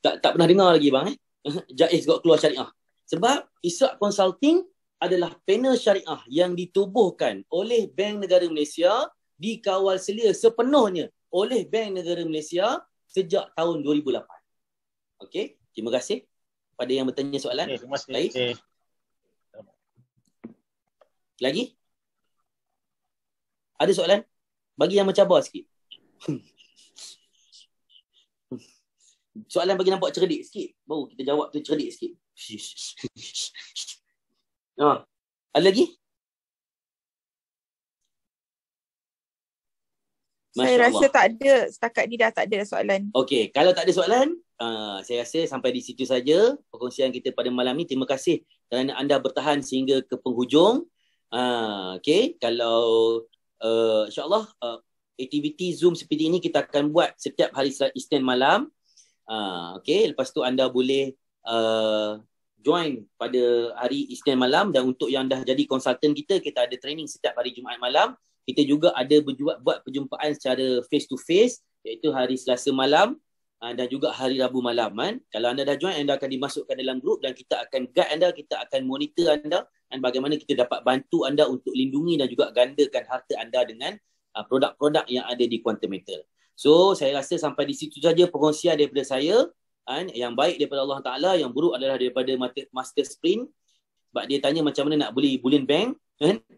tak pernah dengar lagi bang. JAIS keluar syariah. Sebab Isra Consulting adalah panel syariah yang ditubuhkan oleh Bank Negara Malaysia, dikawal selia sepenuhnya oleh Bank Negara Malaysia sejak tahun 2008. Okey, terima kasih pada yang bertanya soalan.
Okay, terima kasih.
Baik. Lagi? Ada soalan? Bagi yang mencabar sikit. Soalan bagi nampak cerdik sikit. Baru kita jawab tu cerdik sikit. Ada lagi?
Saya rasa tak ada. Setakat ni dah tak ada soalan.
Okey, kalau tak ada soalan, saya rasa sampai di situ saja perkongsian kita pada malam ni. Terima kasih kerana anda bertahan sehingga ke penghujung. Okey, kalau insyaAllah aktiviti Zoom seperti ini kita akan buat setiap hari Isnin malam. Okey, lepas tu anda boleh join pada hari Isnin malam, dan untuk yang dah jadi konsultan kita ada training setiap hari Jumaat malam. Kita juga ada buat perjumpaan secara face to face, iaitu hari Selasa malam dan juga hari Rabu malam kan. Kalau anda dah join, anda akan dimasukkan dalam grup dan kita akan guide anda, kita akan monitor anda dan bagaimana kita dapat bantu anda untuk lindungi dan juga gandakan harta anda dengan produk-produk yang ada di Quantum Metal. So, saya rasa sampai di situ saja perkongsian daripada saya. Yang baik daripada Allah Ta'ala, yang buruk adalah daripada Master Sprint. Sebab dia tanya macam mana nak beli Bullion Bank.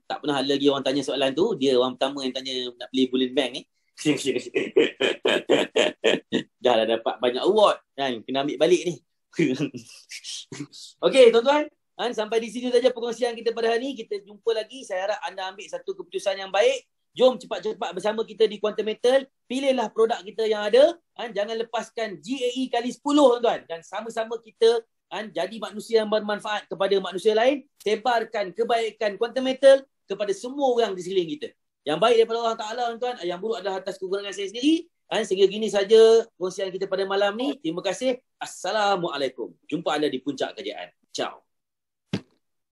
Tak pernah ada lagi orang tanya soalan tu. Dia orang pertama yang tanya nak beli Bullion Bank ni. Dah dapat banyak award kan, kena ambil balik ni. Okey tuan-tuan, sampai di sini saja perkongsian kita pada hari ni. Kita jumpa lagi. Saya harap anda ambil satu keputusan yang baik. Jom cepat-cepat bersama kita di Quantum Metal. Pilihlah produk kita yang ada. Jangan lepaskan GAE kali 10 tuan-tuan. Dan sama-sama kita jadi manusia yang bermanfaat kepada manusia lain. Sebarkan kebaikan Quantum Metal kepada semua orang di sekeliling kita. Yang baik daripada Allah Ta'ala tuan-tuan, yang buruk adalah atas kekurangan saya sendiri. Sehingga gini saja perkongsian kita pada malam ni. Terima kasih. Assalamualaikum. Jumpa anda di puncak kejayaan. Ciao.